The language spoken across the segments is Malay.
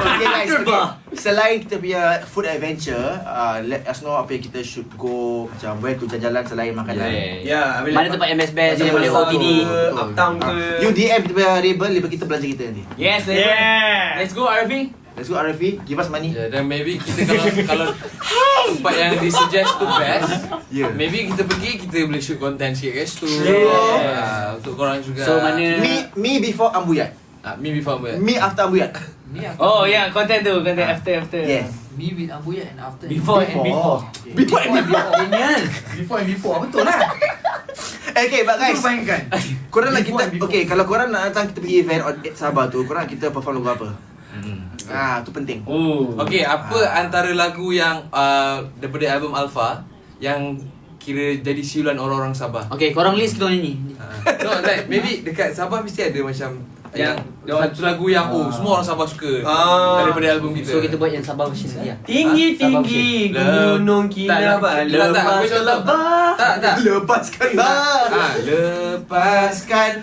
Okay guys, okay. Selain kita punya food adventure, let us know apa yang kita should go, macam where to jalan-jalan selain makanan. Mana tempat yang best-best yang boleh OTD. Uptown ke. You DM kita punya label kita belanja kita nanti. Yes, let's go RV. Let's go RFV, give us money. Dan maybe kita kalau tempat yang disuggest tu best, maybe kita pergi, kita boleh shoot content sikit kat situ. Untuk korang juga. So mana Me before Ambuyat. Me before Ambuyat. Me after Ambuyat. Oh ya, content tu, content after. Yes. Me with Ambuyat and after. Before and before. Before and before. Genial. Before and before. Betul lah. Okay, but guys, bayangkan. korang nak kita, okay, kalau korang nak datang kita pergi event Sabah tu, korang kita perform lagu apa? Tu penting. Okay, apa antara lagu yang daripada album Alpha yang kira jadi siulan orang-orang Sabah? Okay, korang list kita nyanyi. No, like maybe dekat Sabah mesti ada macam yang satu lagu yang semua orang Sabah suka daripada album kita. So kita buat yang Sabah version lagi lah. Tinggi-tinggi gunung Kinabalu. Tak. Lepaskan bah. Lepaskan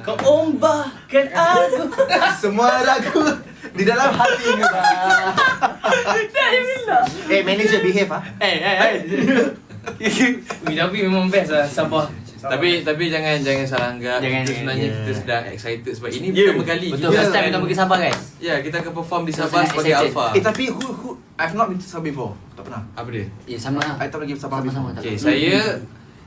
Kau ombakkan aku. Semua lagu di dalam hati ni. Manager behave Tapi memang best lah Sabah. Tapi jangan salah anggap. Kita sebenarnya kita sedang excited sebab ini pertama kali. Betul, first time kita pergi Sabah guys. Ya, kita akan perform di Sabah Sangat sebagai excited. Alpha. Tapi who I've not been to Sabah before. Tak pernah. Apa dia? Ya sama lah. I tak pernah pergi Sabah before. Sama-sama. Okay, saya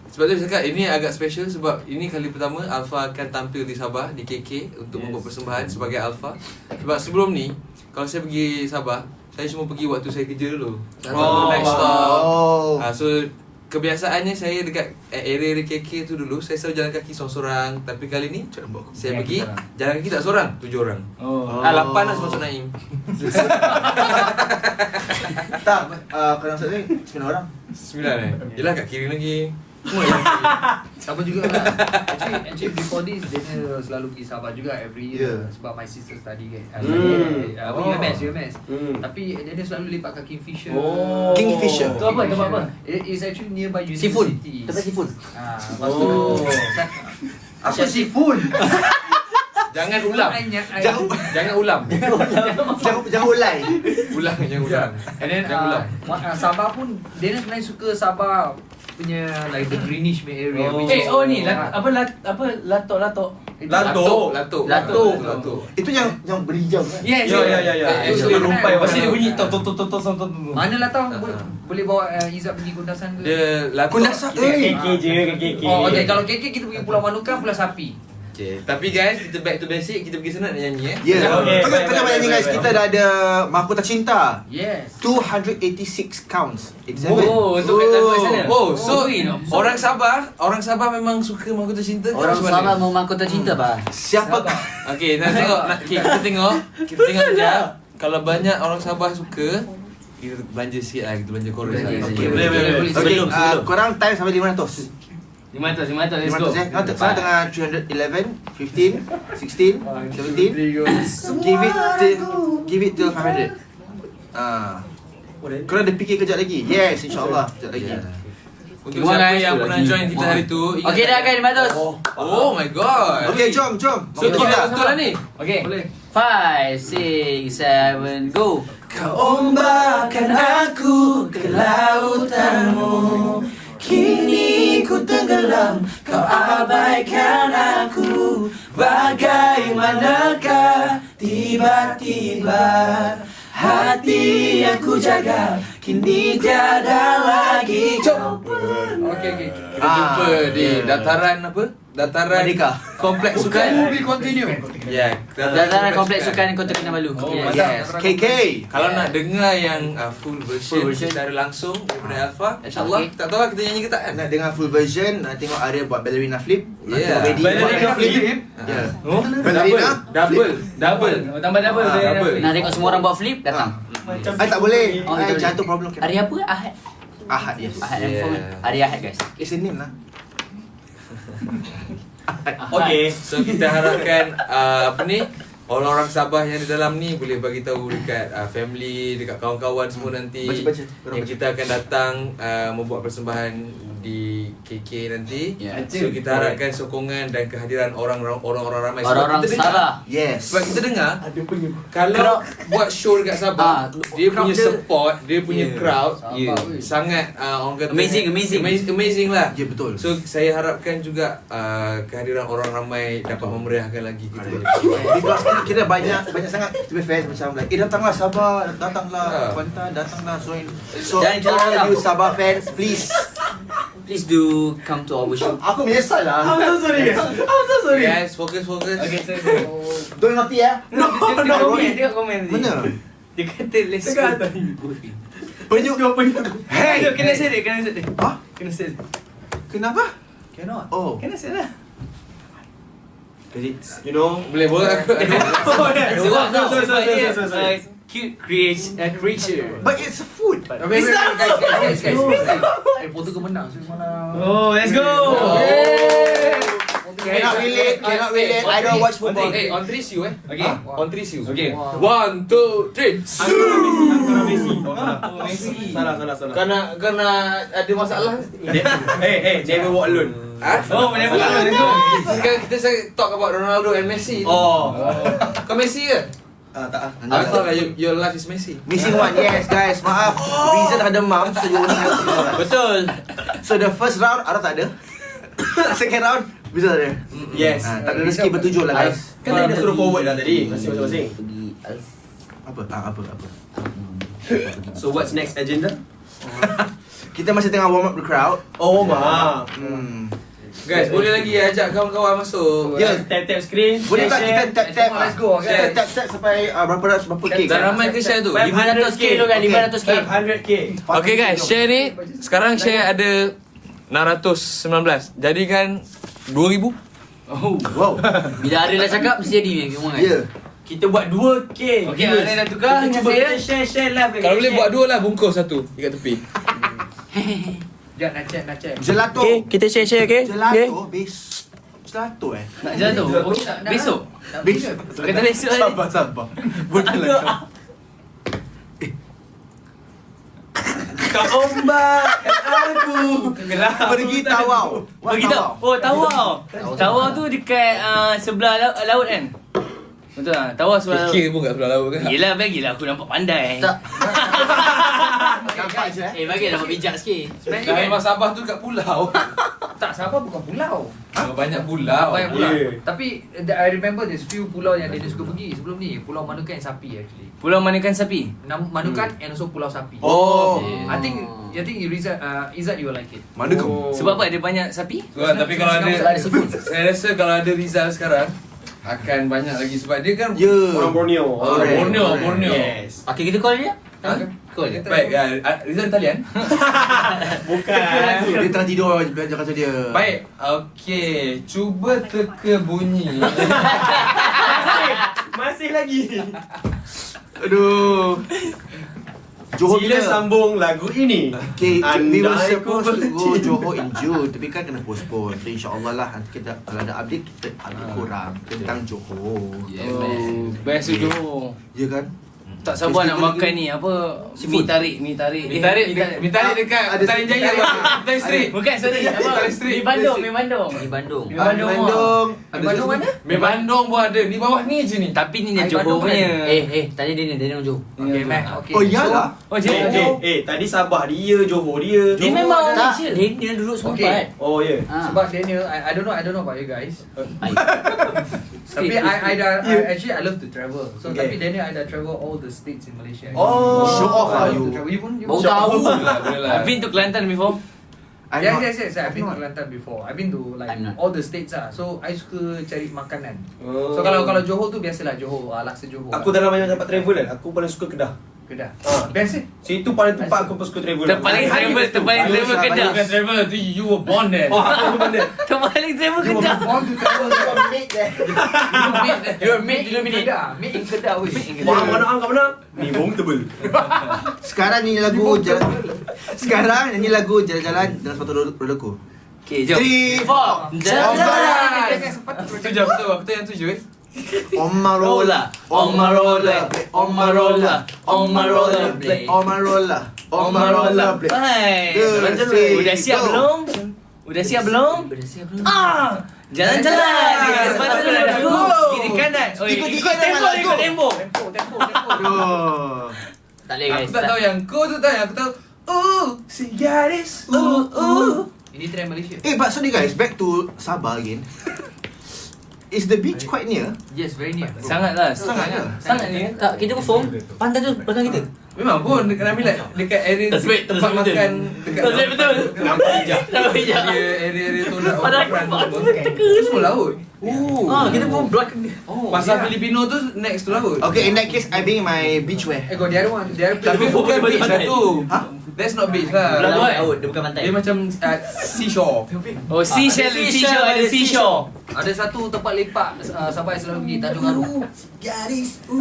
sebab tu saya cakap ini agak special sebab ini kali pertama Alpha akan tampil di Sabah, di KK untuk membuat persembahan sebagai Alpha. Sebab sebelum ni kalau saya pergi Sabah, saya cuma pergi waktu saya kerja dulu. Next stop. So kebiasaannya saya dekat area KK tu dulu saya selalu jalan kaki seorang-seorang, tapi kali ni saya pergi jalan kaki tak seorang, 7 orang. 8 lah sebab Naim. Tak, kalau maksudnya 9 orang. 9 Yelah kat kiri lagi. Sama juga lah. Actually before this Daniel selalu pergi Sabah juga every year sebab my sister study kan. UMS. Tapi Daniel selalu lepak kat Kingfisher. Kingfisher. Tu apa? Tempat apa? It's actually nearby Seafood. university. Tempat seafood. Lepas tu apa seafood? Jangan ulam. Jangan ulam. Jangan ulai. Jangan ulam. And then Sabah pun Daniel sebenarnya suka Sabah punya like the greenish area. Ni latok. Itu yang berhijau kan? Yes. Actually rumpai Pasti dia bunyi Mana lah tahu boleh bawa Izzat pergi kundasan ke? Dia latok. Kundasan. KK je. Okay, kalau KK kita pergi Pulau Manukan, Pulau Sapi. Okay. Tapi guys, kita back to basic. Kita pergi sana nak nyanyi Tengok banyak guys, kita dah ada Mahkota Cinta. Yes. 286 counts. Untuk lagu kat sana. So orang Sabah memang suka Mahkota Cinta. Orang Sabah mau Mahkota Cinta bah. Siapa? Okay, nak tengok. Kita tengok sekejap. Kalau banyak orang Sabah suka, kita belanja sikit lah. Kita belanja chorus lah. Boleh. Okay, korang time sampai 500. 500, let's go. Sana tengah 311, 15, 16, 17. Give it till 500. Korang ada fikir kejap lagi? Yes, insyaAllah. Kejap lagi. Untuk siapa yang pernah join kita hari tu, Okay dah kan 500. Oh my god. Okay, jom. So kita betul lah ni. Okay. Boleh. 5, 6, 7, go. Kau ombakkan aku ke lautanmu. Kini ku tenggelam, kau abaikan aku. Bagaimanakah tiba-tiba hati yang ku jaga kini tiada lagi. Okay. Kita jumpa di dataran apa? Dataran Merdeka. Kompleks Sukan. We continue. Ya, Dataran Kompleks Sukan Kota Kinabalu. Yes, KK. Kalau nak dengar yang full version secara langsung daripada Alpha, insyaAllah tak tahu lah kita nyanyi ke tak kan? Nak dengar full version, nak tengok Arya buat ballerina flip. Yeah. Ballerina flip? Ballerina Double. Tambah double. Nak tengok semua orang buat flip, datang. I tak boleh. I jantung problem. Hari apa? Ahad. Ahad, yes. Ahad hari Ahad guys. It's a name lah. Okay. So kita harapkan orang-orang Sabah yang di dalam ni boleh bagi tahu dekat family, dekat kawan-kawan semua nanti Baca. yang kita akan datang membuat persembahan di KK nanti. Yeah. So kita harapkan sokongan dan kehadiran orang-orang ramai. Sebab Orang-orang kita dengar- Sabah. Yes. Sebab kita dengar kalau buat show dekat Sabah, dia punya support, dia punya crowd sangat orang kata amazing lah. Ya, betul. So saya harapkan juga kehadiran orang ramai dapat memeriahkan lagi kita. Because kita banyak sangat kita fans macam like, datanglah Sabah, datanglah Ah. Kuantan, datanglah. So Jangan all jalan-jalan. you Sabah fans, please. Please do come to our show. Aku menyesal lah. I'm so sorry. Guys, fokus. Okay, so Don't naughty ya. Dia komen tadi. Mana? Dia kata let's go. Penyu. Hey. Kena set dia, kena set dia. Hah? Kena set. Kenapa? cannot. Oh. Kena set lah. You know, Boleh aku. Cute creature. But it's a food. Guys, Portugal menang semalam. Oh, let's go. Cannot relate. I don't watch football. Hey, on 3 you Okay. On 3 you. Okay. 1, 2, 3. Messi. Salah. Kena ada masalah. Hey, never walk alone. Oh, never mind. Let's go. Sekarang kita talk about Ronaldo and Messi. Oh. Kau Messi ke? Tak. I thought your life is Messi. Missing one, yes guys. Maaf. Reason ada demam, so you only have to see one. Betul. So the first round, Araf tak ada. Second round, bisa ada. Yes. Tak ada rezeki bertujuh lah guys. Kan tadi dah suruh forward dah tadi. Masing-masing. Pergi Alf. Apa? So what's next agenda? Kita masih tengah warm up the crowd. Oh, ma. Guys, boleh lagi ajak kawan-kawan masuk. Ya. Tap screen. Boleh tak kita tap-tap? Let's go, Kita guys. tap-tap sampai berapa K? Dah ramai ke share tu? 500k lo kan, 500k. 500k. Okay guys, share ni sekarang share ada 619. Jadikan 2000. Oh. Wow. Bila Ariel dah cakap, mesti jadi ni. Kemana? Ya. Kita buat 2k. Okay, Ariel dah tukar dengan saya. Share live. Kalau boleh buat 2 lah, bungkus satu dekat tepi. Sekejap, nak check. Gelato. kita share okay? Gelato. Gelato Nak jalan tu? Besok? Besok. Kata besok hari. Sabar. Boleh Kau ombak aku. Pergi Tawau. Pergi tak? Oh, Tawau. Tawau tu dekat sebelah laut kan? Betul lah. Tawau sebelah laut. Fikir pun kat sebelah laut kan. Yelah, bagilah aku nampak pandai. Tak. Nampak je Bagilah nampak bijak sikit. Dah memang Sabah tu kat pulau. Tak, Sabah bukan pulau. Banyak pulau. Banyak pulau. Yeah. Tapi I remember there's few pulau yang dia suka pergi sebelum ni. Pulau Manukan and Sapi actually. Pulau Manakan Sapi? Manukan and also Pulau Sapi. Oh. I think Izzat you will like it. Mana kau? Sebab apa? Ada banyak sapi? Tapi kalau Singapura ada seafood, saya rasa kalau ada Rizal sekarang akan banyak lagi sebab dia kan Ya. Orang Borneo. Borneo. Yes. Okay, kita call dia. Ha? Call. Baik, Rizal talian. Bukan. Dia tengah tidur jangan kata dia. Baik, okey. Cuba teka bunyi. Masih lagi. Aduh. Johor Sila bila? sambung lagu ini. Okay, we were Andai supposed to ku go Johor in June, tapi kan kena postpone. So insyaAllah lah nanti kita kalau ada update kita update korang tentang Johor. Yeah, man. Best tu Johor. Ya kan? Tak sabar nak makan ni apa? Mi tarik. Mi tarik dekat Ada Petaling Jaya. Petaling Street. Bukan, sorry. Apa? Petaling Street. Mi Bandung. Mi Bandung. Bandung. Mi Bandung pun ada. Di bawah ni je ni. Tapi ni dia Air Johor Bandung punya. Tanya dia orang Johor. Okay, Mac. Okay. Oh iyalah. Oh, jadi Tadi Sabah dia, Johor dia. dia Johor memang ada Malaysia. Dia duduk sempat. Okay. Oh ya. Sebab Daniel, I don't know about you guys. Ai. Tapi actually I love to travel. So Okay. tapi Daniel I dah travel all the states in Malaysia. Oh. Show off lah I love you. to travel. You pun Baru tahu. Boleh lah. I've been to Kelantan before. I'm Yes, not- yes. I've been to Kelantan before. I've been to like I'm not. all the states lah. So I suka cari makanan. Oh. So kalau Johor tu biasalah Johor, laksa Johor. Aku dalam banyak tempat travel kan, aku paling suka Kedah. Kedah. Ah. Best eh? Situ paling tempat aku suka travel. Terpaling travel Kedah. Bukan travel tu, you were born there. Oh, aku benda. Terpaling travel Kedah. Born to travel. You're made illuminate. Kedah. Made in Kedah weh. Mana kat mana? Ni bom tebel. Sekarang nyanyi lagu Sekarang nyanyi lagu jalan-jalan dengan sepatu rodaku. Okay, jom. 3, 4. Jalan. Tu jam tu, aku tu yang tujuh eh. On my roller, on my roller, on my roller, on my roller, on my roller. Omar Allah play. Hai. Terus, Udah siap go. belum? Udah siap belum? Ah, jalan-jalan. Lepas tu aku kiri kanan. Oh, ikut tempo, ikut tempo. Aduh. Tak boleh guys. Aku tak tahu yang kau tu tak, aku tahu. Si gadis. Ini trend Malaysia. But sorry guys, back to Sabah again. Is the beach quite near? Yes, very near. Sangatlah. Sangat ni. Tak, kita perform, pantai tu belakang kita. Memang pun dekat Nabil dekat area tempat makan dekat Betul. nampak hijab. Nampak hijab. Dia area tolak Padahal orang itu semua laut. Kita perform belakang dia. Pasal Filipino tu next to laut. Okay, in that case, I bring my beach wear. Go the other one. The other Tapi bukan beach lah tu. Hah? That's not beach lah. Laut, dia bukan pantai. Dia macam seashore. Oh, seashore, ada seashore. Ada satu tempat lepak Sabah yang selalu pergi, Tanjung Aru.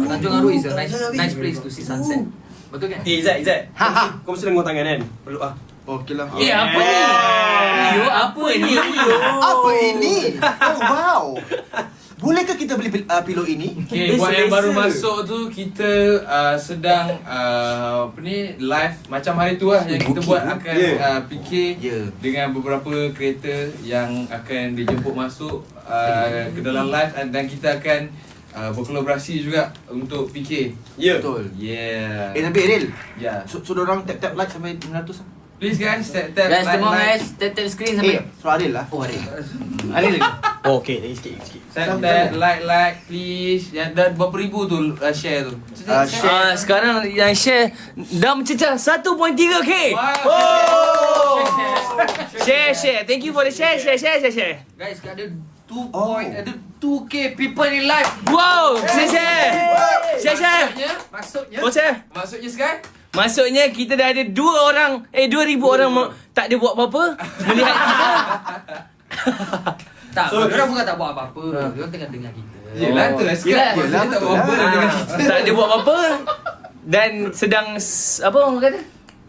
Tanjung Aru is a nice place to see sunset. Betul kan? Izzat. Ha. Kau mesti dengar tangan kan? Peluk ah. Okay lah. Apa ni? Rio, apa ni? Apa ini? Oh wow. Bolehkah kita beli pillow ini? Okay, buat yang baru masuk tu kita sedang apa ni live macam hari tu lah yang kita buat akan fikir dengan beberapa kereta yang akan dijemput masuk ke dalam live dan kita akan berkolaborasi juga untuk fikir. Betul. Yeah. Tapi Eril, Yeah. so dorang tap like sampai 500 lah. Please guys, tap Guys, like, tengok like. guys, tap screen sampai. So Aril lah. Oh, ada. Ada lagi. Oh, okay, sikit. Tap like please. Yang dah berapa ribu tu share tu. Sekarang yang share dah mencecah 1.3k. Wow. Share. Thank you for the share. Guys, ada 2k people in live. Wow, share. Maksudnya Oh, share. Maksudnya sekarang Maksudnya kita dah ada 2,000 orang tak ada buat apa-apa melihat kita. tak, orang bukan tak buat apa-apa. Dia tengah dengar kita. Yelah tu lah sekarang. Yelah, Tak buat apa betul dengan lah. kita. Tak ada buat apa-apa dan sedang apa orang kata?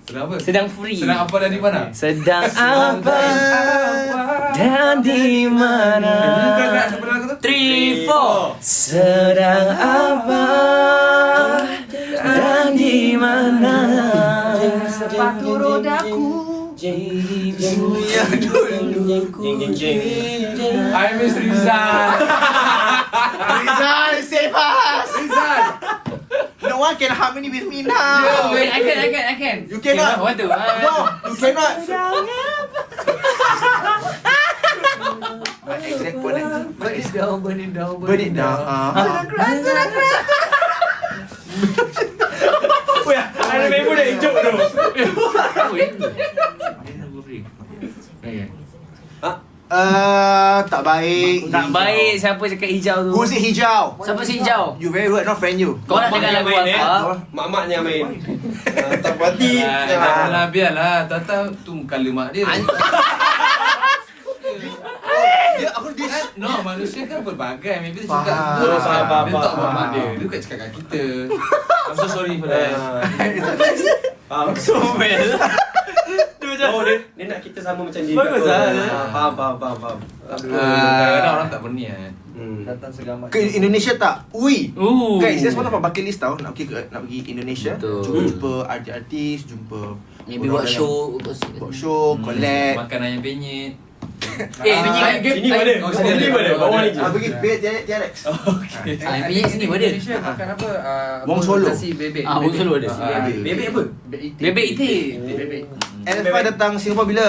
Sedang apa? Sedang free. Sedang apa dan di mana? Sedang apa dan di mana? Gerak sebelah aku tu. 3, 4. Sedang apa dan di mana? Sepatu rodaku. I miss Rizal. Rizal, save us! Rizal. No one can harmony with me now. Wait, I can. You cannot. What tu? No, you cannot. Burn it down. Burn it down. Ada member dah hijau tu. Tak baik. Tak baik siapa cakap hijau tu. Who say hijau? Siapa si hijau? You very rude, not friend you. Kau nak dengar lagu apa? Mak-maknya main. Tak berhati. Dah biarlah. Tahu tu color mak dia. Dia No, manusia kan berbagai. Maybe dia Faham. cakap tu. Faham. Dia tak buat mak dia. Dia bukan cakap kat kita. I'm so sorry for that. Faham. Oh, dia nak kita sama macam dia. Bagus lah. Faham. Kadang-kadang orang tak berniat. Datang segambar. ke Indonesia tak? Ui. Ooh. Guys, that's one of our bucket list tau. Nak pergi Indonesia. Betul. Jumpa artis, jumpa Maybe orang buat yang- show. buat show, collab. Makan ayam penyet. Sini mana? Oh, Sini mana? Bawah ni je. Pergi TRX. Ayam penyet sini ada. Indonesia makan apa? Wong Solo. Nasi bebek. Wong Solo ada. Bebek apa? Bebek itik. Bebek. Elfa datang Singapura bila?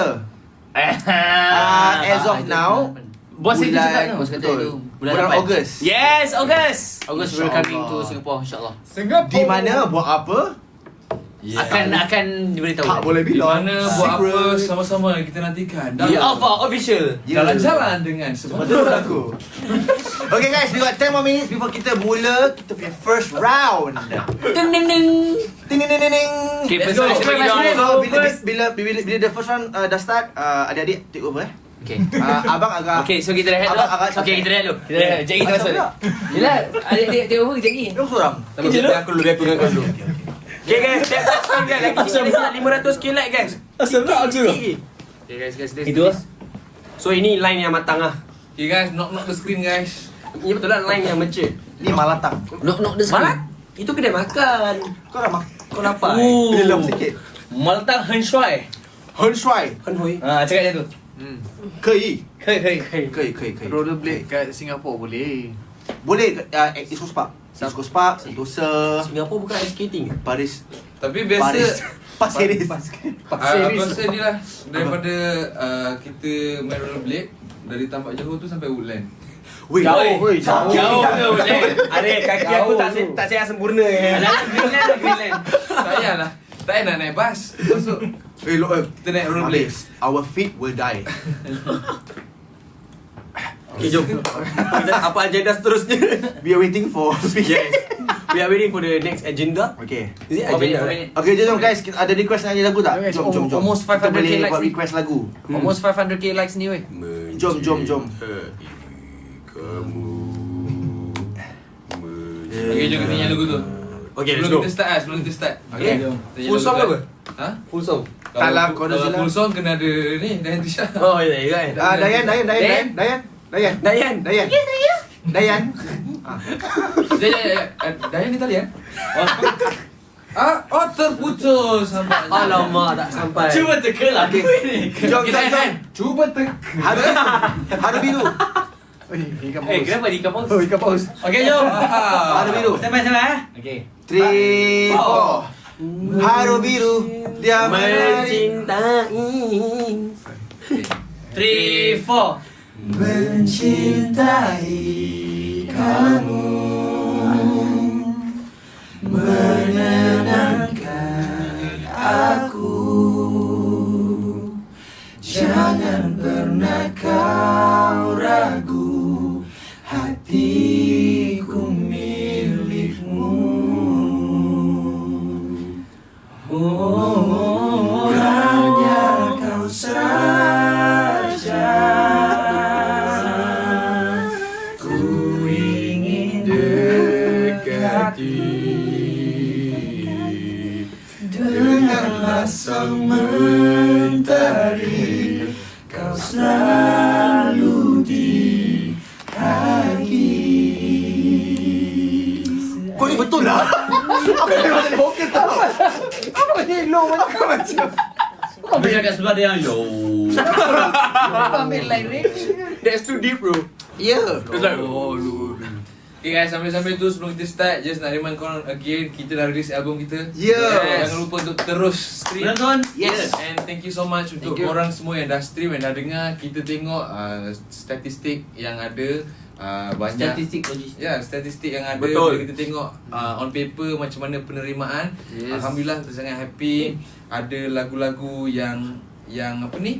As of now, Bos itu cakap tu. Bos kata betul. itu Bulan bulan 8. Ogos. Yes, August. August will coming to Singapore insyaAllah. Di mana, buat apa? Akan diberitahu. Tak boleh Di bilang. mana buat apa Secret. sama-sama kita nantikan. Di Alpha Official. Jalan-jalan dengan Betul aku. Okay guys, we got 10 more minutes before kita mula kita punya first round. Ding ding ding. Ting ting ting ting ting. Okay, Let's first go. round, first round. So bila the first round dah start, adik-adik take over Okay. Abang agak Okay, so kita rehat Abang agak dulu. Okay, kita rehat dulu. Kita rehat. Sekejap kita masuk. Macam Yelah, adik take over kejap lagi. Dia seorang. Aku dulu, aku dengan kau dulu. Okay guys, tap subscribe guys. Lagi 500k like guys. Asal tak aku? Okay guys, Itu lah. So ini line yang matang lah. Okay guys, knock the screen guys. Ini betul lah line yang mature. Ni malatang. Knock the screen. Itu kedai makan. Kau ramah. Kau lapar? Dia lom sikit. Malta Hen Shuai. Hen Shuai. Cakap dia tu. Kei. Kei. Rollerblade kat Singapore boleh. Boleh East Coast Park. East Coast Park, Sentosa, Singapura bukan ice skating. Paris. Tapi biasa Pasir Ris. aku rasa ni lah daripada kita main rollerblade dari Tambak Johor tu sampai Woodland. Weh, Jauh ke boleh. Ada kaki aku tak sihat sempurna. Greenland. Tak payahlah. Tak payah nak naik bas. Masuk kita naik rollerblade. Our feet will die. Okay, jom. Kita apa agenda seterusnya? We are waiting for Yes. We are waiting for the next agenda. Okay. Is it agenda? Okay, jom guys, ada request nyanyi lagu tak? Guys, Jom. almost Kita 500k boleh likes buat ni. request lagu. Almost 500k likes ni weh. Jom. Okay, jom kita nyanyi lagu tu. Okay, let's go. Sebelum kita start. Okay. Kita nyanyi Full lagu song tu. apa? Ha? Full song. Tak lah, kau dah Kalau silam. full song kena ada ni Dayan Tisha. Oh, ya kan. Dayan. Dayan. Dayan ni tali terputus sampai. Alamak, tak sampai. Cuba teka lah. Jom. Cuba Haru biru. Kenapa di kapal? Ikan paus. Okay, jom. Haru biru. Sampai. Okay. 3, 4. Haru biru. Dia Mencintai. 3, 4. mencintai kamu, menenangkan aku. Jangan pernah kau ragu, hatiku milikmu. Oh, hanya kau saja. Ku ingin dekati denganlah sang mentari, kau selalu di hati. Kau ni betul lah. Apa yang macam vokal tau? Apa ni low macam? Kau bercakap sebelah dia. Yo. Ambil line ni. That's too deep, bro. Yeah. It's like, Okay guys, sambil-sambil tu sebelum kita start, just nak remind korang again, kita dah release album kita. Yes. Jangan lupa untuk terus stream. Penonton. Yes. And thank you so much untuk you. korang semua yang dah stream and dah dengar. Kita tengok statistik yang ada, banyak Statistik logis. ya, statistik yang ada. Betul. Bila kita tengok on paper macam mana penerimaan. Yes. Alhamdulillah kita sangat happy. Ada lagu-lagu yang apa ni?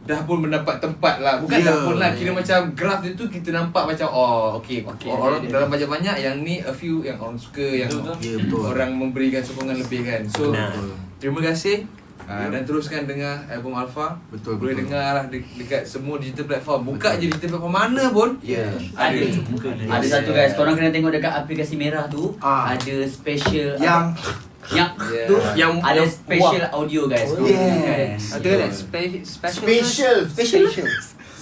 Dah pun mendapat tempat lah. Bukan dah pun lah, kira macam graf dia tu kita nampak macam okay, orang dalam banyak-banyak yang ni a few yang orang suka, yang Ya, betul. orang memberikan sokongan lebih kan. So Benar. terima kasih. Dan teruskan dengar album Alpha. Betul, Boleh betul. dengar lah dekat semua digital platform. Buka je digital platform mana pun. Yeah. Ada satu guys, korang kena tengok dekat aplikasi merah tu. Ada special Yang yang Yeah. tu Yang ada special audio guys. Yes. Ada kan special. Special.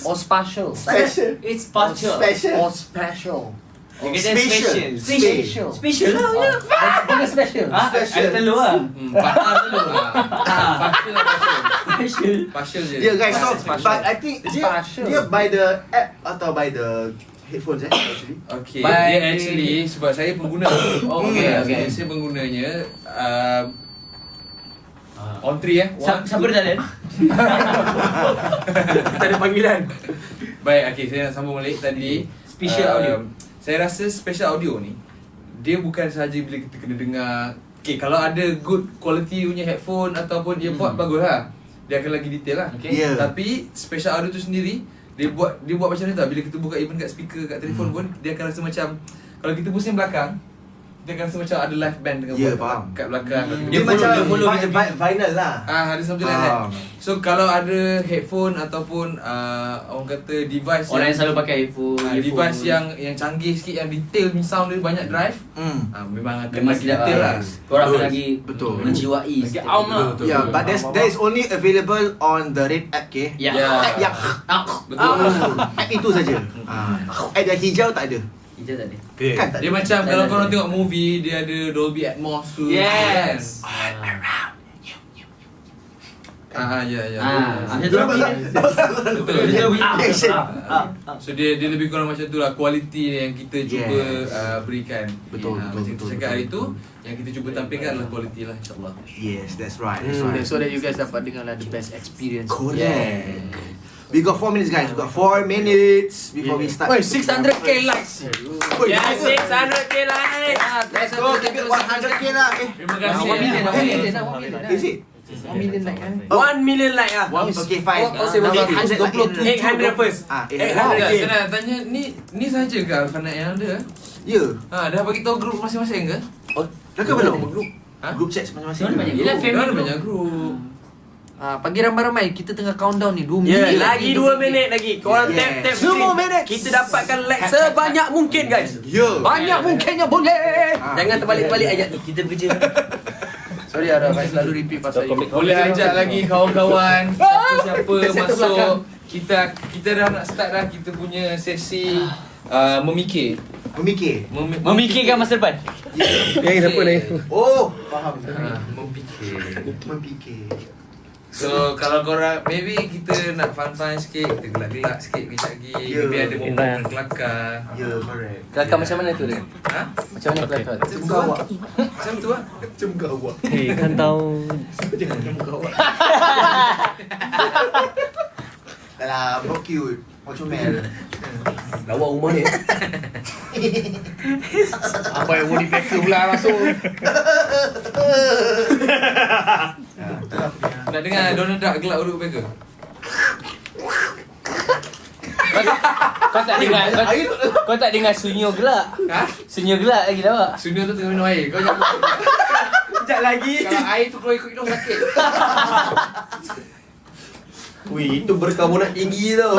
Or special. Special. It's partial. Or special. Dia kata Special. Special. Special lah. Ya. Bukan special. Ada telur lah. Partial telur. Partial lah, Special. partial je. Yeah guys, so Special. but I think dia by the app atau by the headphones actually. Okay, By- dia actually sebab saya pengguna. Oh, okay. Saya penggunanya on 3 Siapa dia talent? kita ada panggilan. Baik, okay, saya nak sambung balik tadi. Special audio. Saya rasa special audio ni dia bukan sahaja bila kita kena dengar. Okay, kalau ada good quality punya headphone ataupun earpod baguslah. Dia akan lagi detail lah. Okay. Yeah. Tapi special audio tu sendiri dia buat macam ni tau. Bila kita buka even kat speaker kat telefon pun dia akan rasa macam kalau kita pusing belakang dia akan rasa macam ada live band tengah Ya, buat faham. kat belakang. Dia macam follow vinyl lah. ada something like that. So kalau ada headphone ataupun orang kata device Orang yang selalu pakai earphone. device yang canggih sikit, yang detail sound dia banyak drive, memang akan memang lagi sedap detail lah. lah. Korang akan Betul. lagi Betul. menjiwai. Lagi aum lah. Yeah, but that is only available on the red app, okay? Ya. Ya. App yang Betul. app itu saja. App yang hijau tak ada. Ijaz tak ada. Kan tak Dia ada. macam Tak kalau ada. korang tengok movie, dia ada Dolby Atmos tu. Yes. Ya. Macam tu lah. Betul. Action. So dia lebih kurang macam tu lah, kualiti yang kita cuba berikan. Betul, Macam kita betul, cakap hari tu, betul. yang kita cuba tampilkan adalah kualiti lah, insyaAllah. Yes, that's right. That's right. So that you guys dapat dengar lah the best experience. Correct. We got 4 minutes, guys. We got 4 minutes before we start. Wait, 600k likes. Ya, 600k like. Let's go. Keep it 100k lah. Terima Ah, kasih. 1 million, 1 million, Is it? 1 million like kan? 1 million like ah. Okay, fine. Oh, say 100 800 first. Ah, 800. Saya nak tanya, ni saja ke Alfanat yang ada? Ya. Dah bagi tahu grup masing-masing ke? Dah ke belum? Ha? Group chat masing-masing. Mana banyak ke? gila Dah family ada group. banyak grup. Pagi ramai-ramai kita tengah countdown ni 2 Ya, minit lagi 2 minit lagi. Korang Yes. tap 2 more minutes. Kita dapatkan like sebanyak mungkin guys. Ya. Banyak mungkinnya boleh. Jangan terbalik-balik ayat tu. Kita bekerja. Sorry Araf, I selalu repeat pasal you. Boleh ajak lagi kawan-kawan, siapa-siapa masuk. Kita dah nak start dah kita punya sesi memikir. Memikir. Memikirkan masa depan. Siapa ni? Oh, faham. Memikir. Memikir. So kalau korang, maybe kita nak fun-fun sikit, kita gelak-gelak sikit kejap lagi. Ya. Maybe ada momen kelakar. Ya, correct. Kelakar macam mana tu dia? Ha? Macam mana kelakar? Macam muka awak. Macam tu lah. Macam muka awak. Hei, kan tahu. Jangan macam muka awak. Dah lah, bro cute. Macam Mel. Lawa rumah ni. Apa yang body packer pula masuk. Nak dengar Donald Duck gelak urut packer? Kau tak dengar kau tak dengar sunyi gelak. Ha? Sunyi gelak lagi dah. Sunil tu tengah minum air. Kau jangan. Sekejap lagi. Kalau air tu keluar ikut hidung sakit. Wih, itu berkarbonat tinggi tau.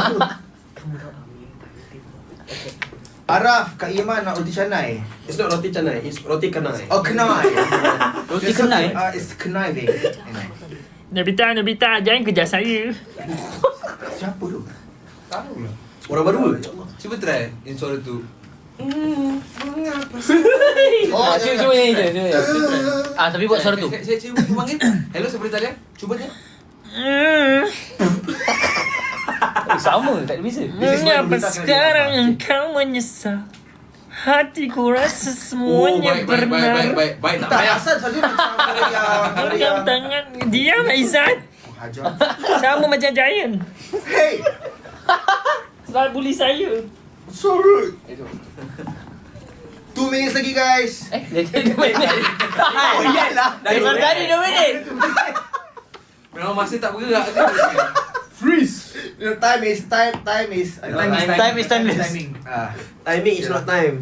Araf, Kak Iman nak roti canai. It's not roti canai, it's roti kanai. Oh, kenai. Roti kenai? It's conniving. Nobita, jangan kejar saya. Siapa tu? Tahu lah. Orang baru. Cuba try in suara tu. Oh, Cuba ni je. Tapi buat suara tu. Saya cuba panggil. Hello, saya boleh talian? Cuba je. Sama, tak bisa. Mengapa sekarang engkau menyesal? Hatiku rasa semuanya pernah. Baik. Tak tak, payah. asal saja macam Genggam yang tangan. Diam Aizat. hajar. Sama macam Giant. Hey, Selalu bully saya. sorry. 2 minutes lagi, guys. Dia 2 minit. Oh, iyalah. Daripada tadi 2 minit. Memang masa tak bergerak je. Freeze. You know, time is. Time is timeless. Timing. Timing is not time.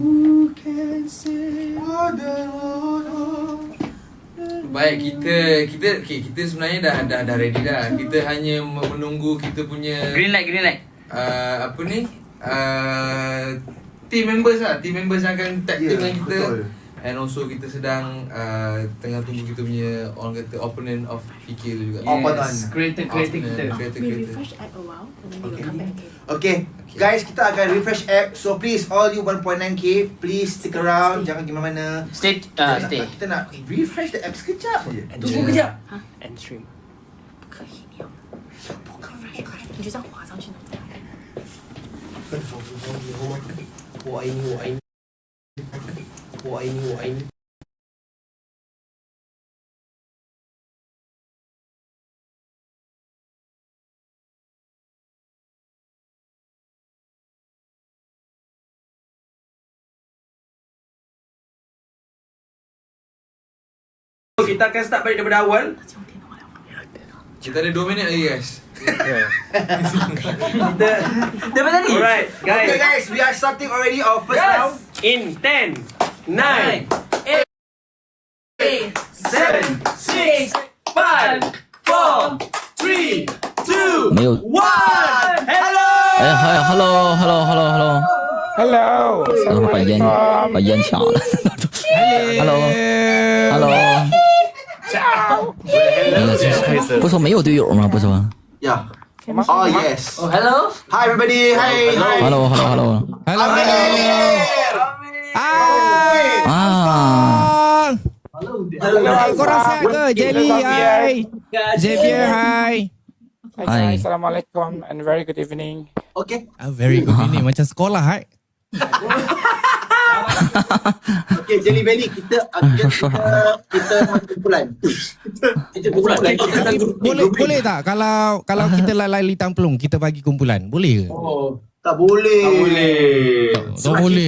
Baik, kita sebenarnya dah ready dah. Kita hanya menunggu kita punya Green light. apa ni? Team members yang akan tag team dengan kita. Betul. And also kita sedang tengah tunggu kita punya orang kata opponent of PK tu juga. Opponent. Creator kita. We refresh app a while and then we will come back again. Okay, guys, kita akan refresh app. So please, all you 1.9k, please stick around. Jangan pergi mana-mana. Stay. Kita nak refresh the app sekejap je. Tunggu kejap. And stream. 可以，你要 refresh，你就这样滑上去呢。 Wah ini. Kita akan start balik daripada awal. 这种电话聊。 Kita ada 2 minit lagi, guys. Daripada tadi. Alright, Okay, guys. guys, we are starting already our first round. In 10, 9, 7, 6, 5, 4, 3, 2, 没有。 1. Hello. 哎，嗨，hello， 等会儿把烟抢了。hello，不说没有队友吗？不说。 Yeah. Oh, yes. Oh, hello. Hi, everybody. Hi. hello。 I'm ready. Jelly, hi. Xavier, hi. Hi. Assalamualaikum and very good evening. Okay. Very good ini macam sekolah, hai. Okay, Jelly Belly, kita kumpulan. Kita kumpulan. Boleh tak kalau kita lalai tampelung kita bagi kumpulan? Boleh ke? Tak boleh. Tak boleh.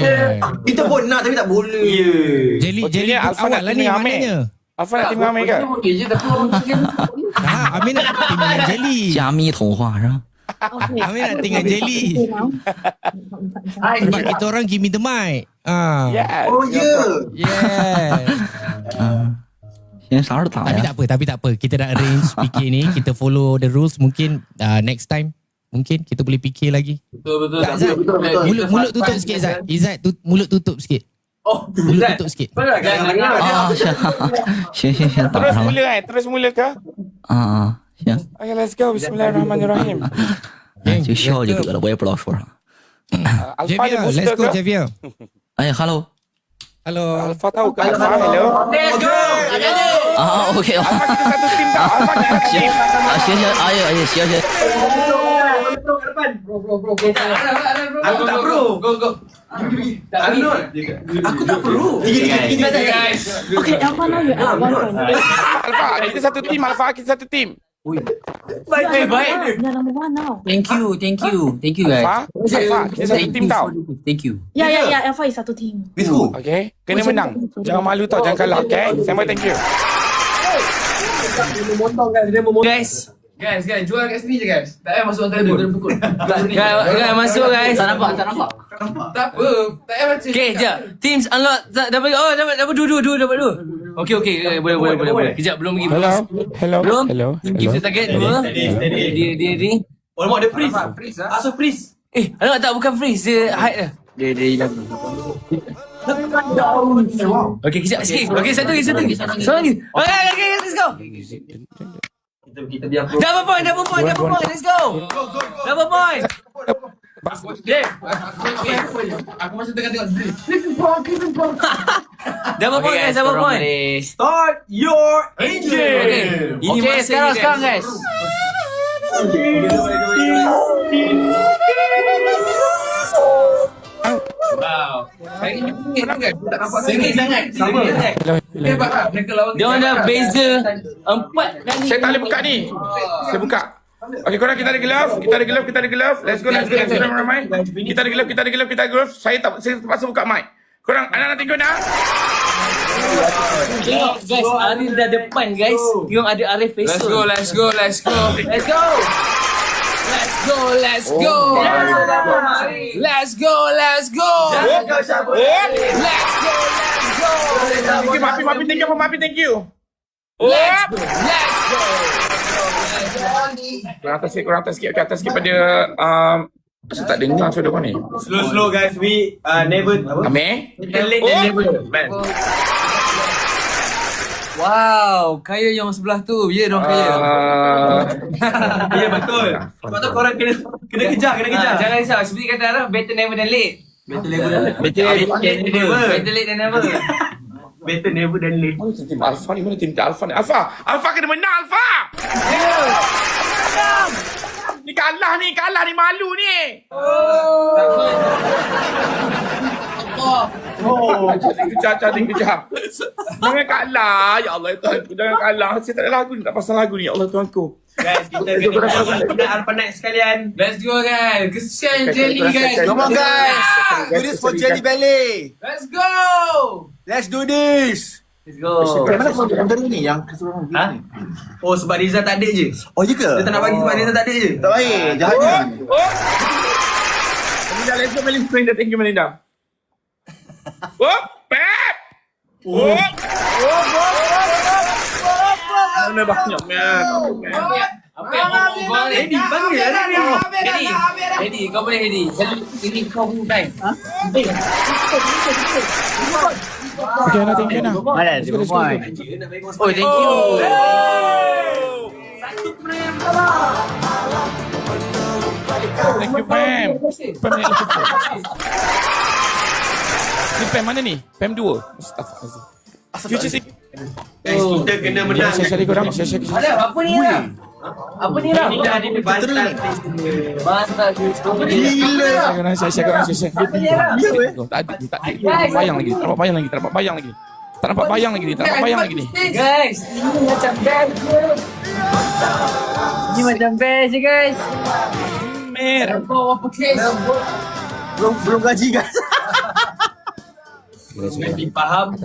Kita pun nak tapi tak boleh. Jelly Alfa awak nak lah ni tim Amir. maknanya. Alfa nak tim Amir ke? Okey je tapi orang mungkin Amin nak tinggal Jelly. 加密童话是吧？ Amin nak tinggal Jelly. Sebab kita orang give me the mic. Yes. Oh ya. Yeah. 现在啥时候打 Tapi 呀？ tak apa. Kita dah arrange fikir ni. Kita follow the rules. Mungkin next time. Mungkin kita boleh fikir lagi. Betul. Tak, Zat. Mulut tutup sikit, Zat. Izzat, mulut tutup sikit. Mulut tutup sikit. 啊，行，打 Terus 上了 mula terus mula ke? 啊，行， Okay, let's go. Bismillahirrahmanirrahim. 就笑就得了，我也不知道说啥。 Alfa Javier, ada booster let's go ke? Javier. 哎，Hello， Hello. Alfa tahu ke? Alfa, hello. Let's go. 啊，OK， Alfa kita satu tim tak? Alfa kita satu 行 tim. 啊，行，哎呀，行。 Aku tak pro. Go. Aku tak pro. Guys. Okay, Alpha now you are 1 point. Alfa, kita satu tim. Alfa, kita satu tim. Baik. You're number 1 now. Thank you guys. Alfa, kita satu tim tau. Thank you. Yeah. Alpha is satu team. With who? Okay, kena menang. Jangan malu tau, jangan kalah. Okay, Samuel, thank you. Guys, jual kat sini je guys. Tak payah masuk antara dia pukul. Guys, masuk guys. Tak nampak. Tak apa. Tak payah macam. Okay, sekejap. Teams unlock. Dapat dua. Dapat dua. Okay. Boleh. Kejap, belum pergi. Hello. Give the target dua. Dia. Alamak, dia freeze. Asal freeze. Alamak tak, bukan freeze. Dia hide dah. Dia hilang. Okay, kejap sikit. Okay, satu lagi. Okay, let's go. Kita biar pro. Double point. Let's go. Double point. Aku masih tengah tengok. Double point guys, double point. Start your engine. Okay. Ini masa sekarang guys. Wow. Hari ni menang kan? Tak nampak Sengit sangat. Sama. Hebat lah. Mereka lawan Dia orang dah beza 4 kali. Saya tak boleh buka ni. Saya buka. Okay, korang kita ada glove. Let's go. Ramai. Kita ada glove. Saya terpaksa buka mic. Korang, anak-anak tengok nak? Guys, Arif dah depan guys. Yang ada Arif Faisal. Let's go. Mafi, thank you. Kurang atas sikit. Okay, atas sikit pada saya tak dengar suara kau ni. Slow guys. We never Amir? Wow, kaya yang sebelah tu. Ya, dong kaya. Ya betul. Sebab tu korang kena kejar. Jangan risau. Seperti kata Arif, better never than late. Better never. Better late than never. Better never than late. Tim Alfa ni mana tim Alfa ni? Alfa kena menang Alfa. Ni kalah ni malu ni. Cantik kejap. Jangan kalah. Ya Allah Tuhanku, jangan kalah. Saya tak ada lagu ni, tak pasal lagu ni. Ya Allah Tuhanku. Guys, kita Alpha Night sekalian. Let's go guys. Kesian Jelly guys. Come on guys. Do this for Jelly Belly. Let's go. Let's do this. Let's go. Mana saudara ni yang keseluruhan ni? Oh, sebab Rizal tak ada je. Oh, ya ke? Dia tak nak bagi sebab Rizal tak ada je. Tak baik, jahatnya. Melinda, let's go Melinda. Thank you Melinda. Pep. Mana banyak man. Apa yang kau Eddie, panggil lah ni. Hedi, kau boleh Hedi. Ini kau time. Okay, nah, thank you nah. Mana? Let's go. Oh, thank you. Thank you Pam. Pam ni lagi. Ni Pam mana ni? Pam 2. Astagfirullah. Future Guys, kita kena menang. Share korang. Share. Ada apa ni lah? Apa ni lah? Bantal. Gila. Share korang. Apa ni lah? Tak nampak bayang lagi. Tak nampak bayang lagi ni. Guys, ini macam best je. Ini macam best je guys. Mer. Belum gaji guys. Faham?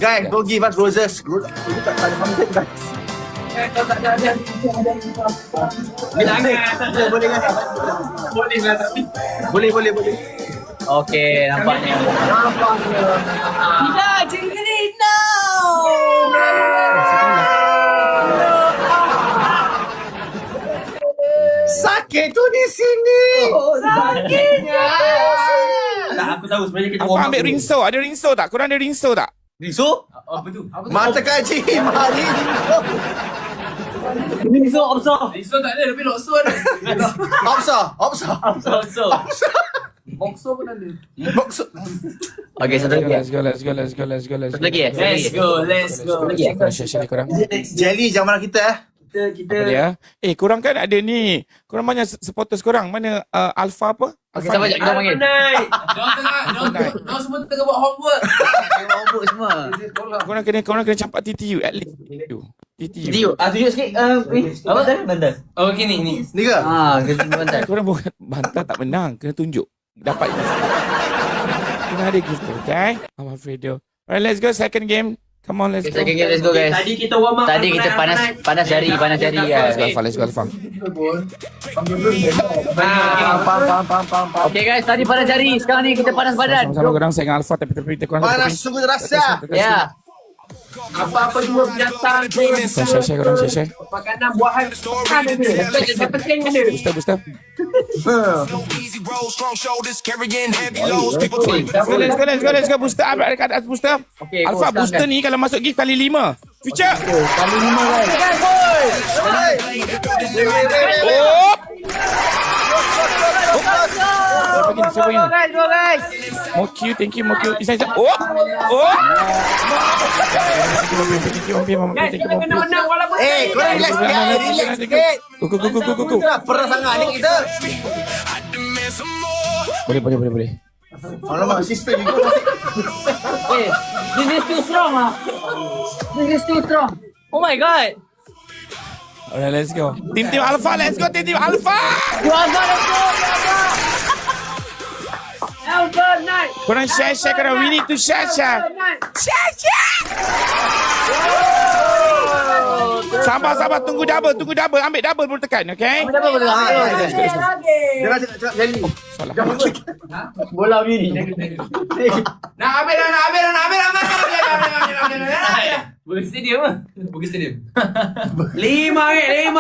Guys, don't give us roses. Tak ada content guys. Boleh. Okey, nampaknya. Tidak, jengkerin Sakit tu di sini. sakitnya. Tak, aku tahu sebenarnya kita Apa ambil rinso? Ada rinso tak? Korang ada rinso tak? Rinso? Apa tu? Mata kaji. Mari. Rinso, obso. Rinso tak ada, tapi lokso ada. Opsa. Bokso pun ada. Okey, satu lagi. Let's go. Satu lagi. Let's go. Share korang. Jelly zaman kita Apa dia? Korang kan ada ni. Korang banyak supporters korang. Mana Alpha apa? Okey, siapa kita panggil? Diorang semua tengah buat homework. Homework semua. Korang kena campak TTU at least. TTU. Dio, tunjuk sikit. Apa tadi? Bantal. Oh, okay ni. Ni ke? Kena bantal. Korang bukan bantal tak menang. Kena tunjuk. Dapat. Kena ada gitu, okay? I'm afraid though. Alright, let's go second game. Come on, let's go. Second game, let's go guys. Tadi kita warm up. Tadi kita panas jari guys. Let's go Alpha. Okay guys, tadi panas jari. Sekarang ni kita panas badan. Sama-sama korang saya dengan Alpha tapi kita korang. Panas sungguh terasa. Ya. Apa-apa semua binatang. Share korang, share. Makanan buahan. Penting ada. Booster. Let's go booster. Abang dekat atas booster. Okay, Alpha booster ni kalau masuk gift kali 5. Feature. Kali 5 guys. Oh. Siapa ini? Guys. Moki, thank you Moki. Isa. Oh. Thank you. Korang relax sikit. Go. Perah sangat ni kita. Boleh. Alamak, sister juga. This is too strong ah. This is too strong. Oh my god. Alright, let's go. Team Alpha, let's go. Team Alpha. Alpha night. Korang share korang. We need to share. Sabar. Tunggu double. Ambil double baru tekan, okay? Jangan cakap jelly. Salah. Bola ni. Nak ambil. Bukan stadium ah. Bukan stadium. RM5.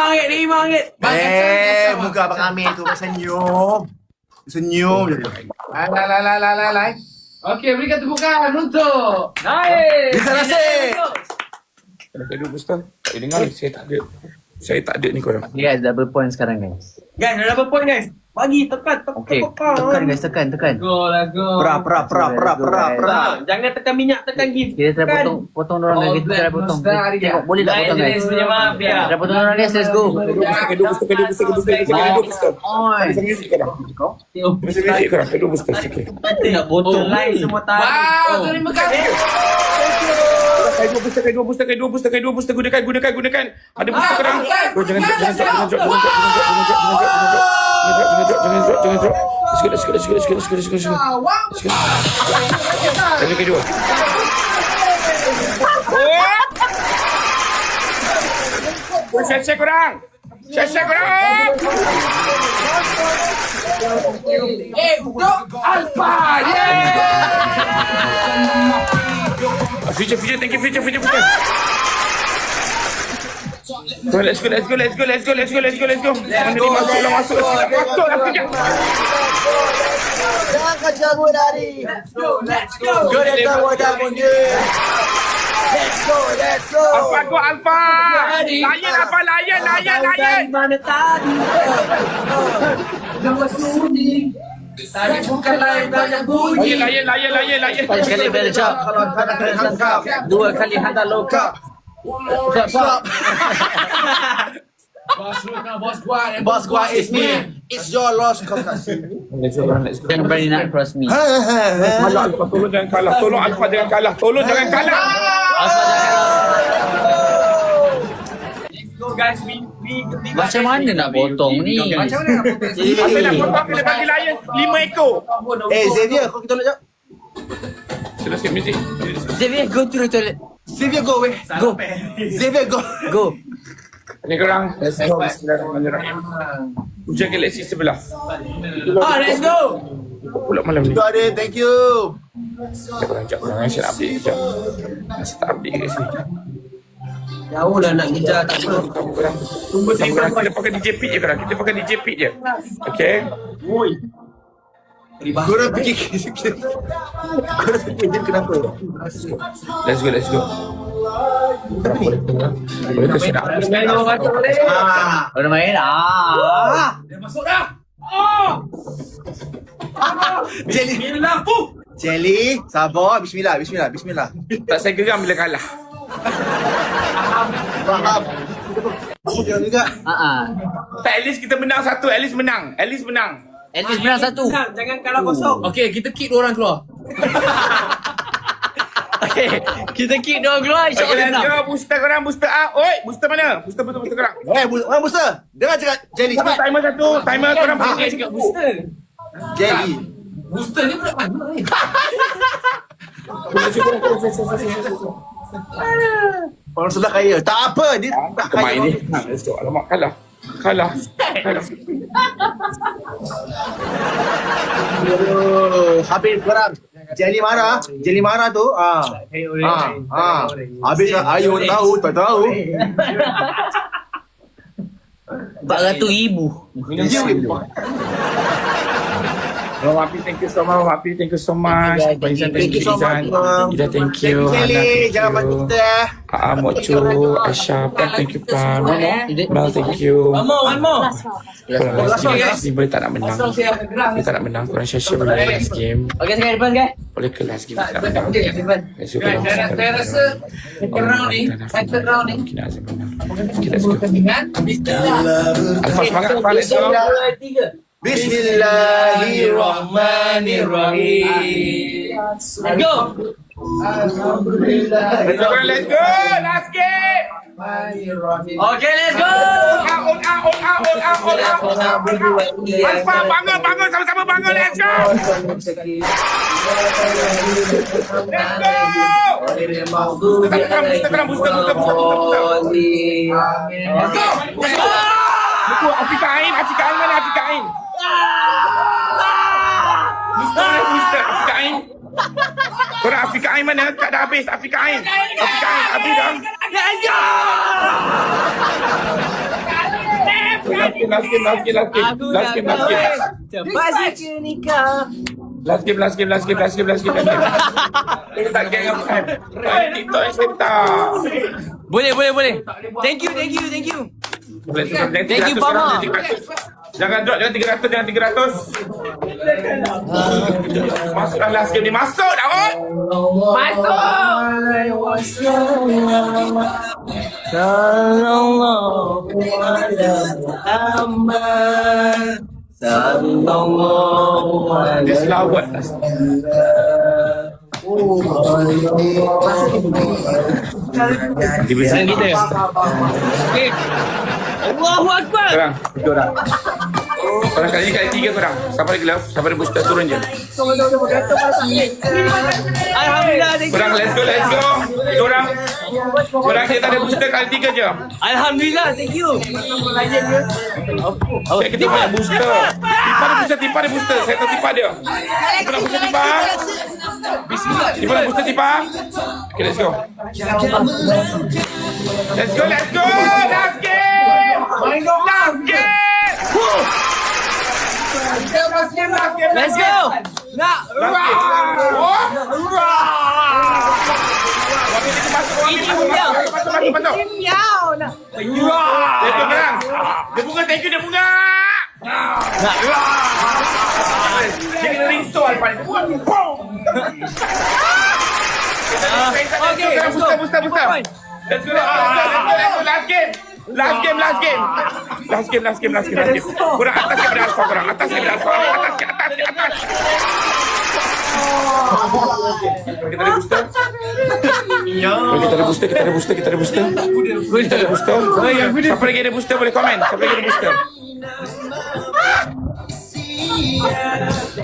Muka Abang Amir tu senyum je. Lai. Okey, berikan tepukan untuk. Nice. Bisa nasib. Ada dua booster. Tak dengar ni, saya tak ada ni korang. Okay guys, double point sekarang guys. Guys, dah dapat point guys. Bagi tekan. Okay, tekan guys, tekan. Go. Pra. Jangan tekan minyak, tekan gift. Kita dah potong orang guys, kita dah potong. Tengok boleh tak potong guys? Punya maaf ya. Dah potong orang guys, let's go. Kedua booster. Kedua booster. Okay. Nak potong Lain semua tarik. Terima kasih. Kedua booster. Gunakan. Ada booster korang. Jangan drop. Let's go. Lagi kedua. Share korang. Alpha. Future. Thank you, future. So, let's go. Mana masuk. Jangan kacau dari. Let's go. Let's go. Alpha. Layan. Mana tadi? Jangan sudi. Tadi bukan lain banyak bunyi. Layan. Sekali beljak. Kalau kau nak kena tangkap. 2 kali hantar lokap. Stop. Boss gua is me. It's your loss. Kau kasih. Let's go. Jangan berani nak cross me. Kalah Alpha, tolong jangan kalah. Tolong Alpha jangan kalah. Tolong jangan kalah. Macam mana nak potong ni? Macam mana nak potong? Apa nak potong kena bagi lion 5 ekor. Xavier, kau kita tolong jap. Sila sikit muzik. Xavier, go to the toilet. Xavier go weh. Go. Xavier go. Go. Ni korang. Let's go. Bismillahirrahmanirrahim. Hujan galaksi sebelah. Let's go. Pulak malam ni. Itu ada, thank you. Sekejap korang. Saya nak update sekejap. Saya tak update kat sini. Jauh lah nak kejar, tak apa. Tunggu korang. Kita pakai DJ Pit je korang. Kita pakai DJ Pit je. Okay. Korang fikir Korang fikir dia kenapa? Let's go. Boleh ke sedap? Orang main Jelly, sabar. Bismillah. Tak saya geram bila kalah. Faham. Aku jangan juga. Tak, at least kita menang satu. At least menang. At least menang 1. Jangan kalah kosong. Okay, kita kick 2 orang keluar. Okay, kita kick 2 orang keluar. Okay, let's go. Booster korang. Booster up. Oi, booster mana? Booster korang. Orang booster. Dengar cakap Jelly, cepat. Timer satu. Timer korang boleh. Cakap booster. Jelly. Booster ni pula mana ni? Orang sebelah kaya. Tak apa, dia tak Kemai kaya. ni. Let's go. Alamak, kalah. Habis korang. Jelly marah tu. Habis ayo tahu, tak tahu. 400,000. Mama Api, thank you so much. Mama Api, thank you so much. Thank you so much, Bang. Ida, thank you. Jelly, jangan bantu kita. Mocho, Aisyah, thank you, Pan. Mel, thank you. One more. Ni boleh tak nak menang. Boleh tak nak menang. Korang share boleh last game. Okay, sekali depan guys. Boleh ke last game tak nak menang. Let's go. Saya rasa second round ni, Mungkin Azim menang. Okay, let's go. Alfa, semangat Alfa, let's go. Bismillahirrahmanirrahim. Let's go. Let's go. Last game. Okay, let's go. Out. Alfa, bangun. Sama-sama bangun. Let's go. Booster. Let's go. Afika Ain mana Afika Ain? Booster Afika Ain. Korang Afika Ain mana? Tak dah habis Afika Ain. Habis dah. Last game. Cepat sikit nikah. Last game. Kita tak gang apa. TikTok yang sebentar. Boleh. Thank you. Thank you, Pama. Jangan drop, jangan 300. Masuklah last game ni. Masuk dah, Ot. Dia selawat lah. Dia bersama kita. Okay. Allahu Akbar. Korang kali ni kali 3 korang. Siapa ada glove, siapa ada booster turun je. Alhamdulillah. Korang let's go. Korang kita ada booster kali 3 je. Alhamdulillah, thank you. Okay, kita banyak booster. Tipa ada booster. Saya tahu Tipa dia. Tipa nak booster Tipa. Bismillah. Tipa nak booster Tipa. Okay, let's go. Let's go. Last game. Let's go. Nak. Masuk. Dia bunga, thank you dia bunga. Okay, booster. Let's go. Last game. Kurang atas daripada Alpha, atas. Kita ada booster. Siapa lagi ada booster boleh komen. Siapa lagi ada booster?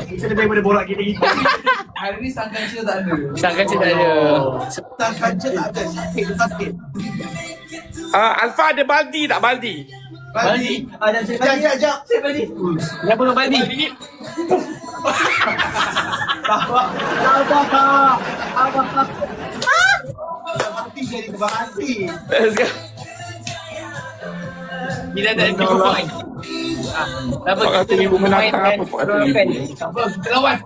Kita lebih daripada bola gini. Hari ni Sangkancha tak ada. Sangkancha tak ada. Sangkancha tak ada. Sakit. Alpha ada baldi tak baldi? Baldi. Ada Jap. Baldi. Berapa dengan Baldi? Mati jadi berhati. Let's go. Kita tak ada 3 point. Dapat 400,000 menatang apa 400,000? Kita lawan.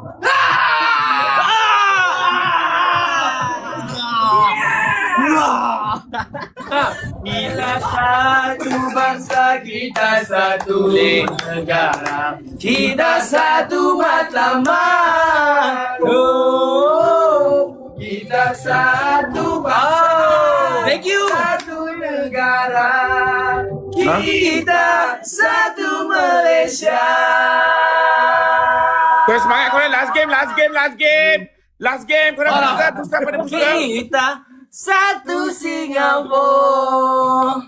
Kita satu bangsa, kita satu negara, kita satu matlamat. Oh, kita satu bangsa, thank you. Satu negara, kita satu Malaysia. Korang semangat korang. Last game. Korang booster pada booster. Kita satu Singapura.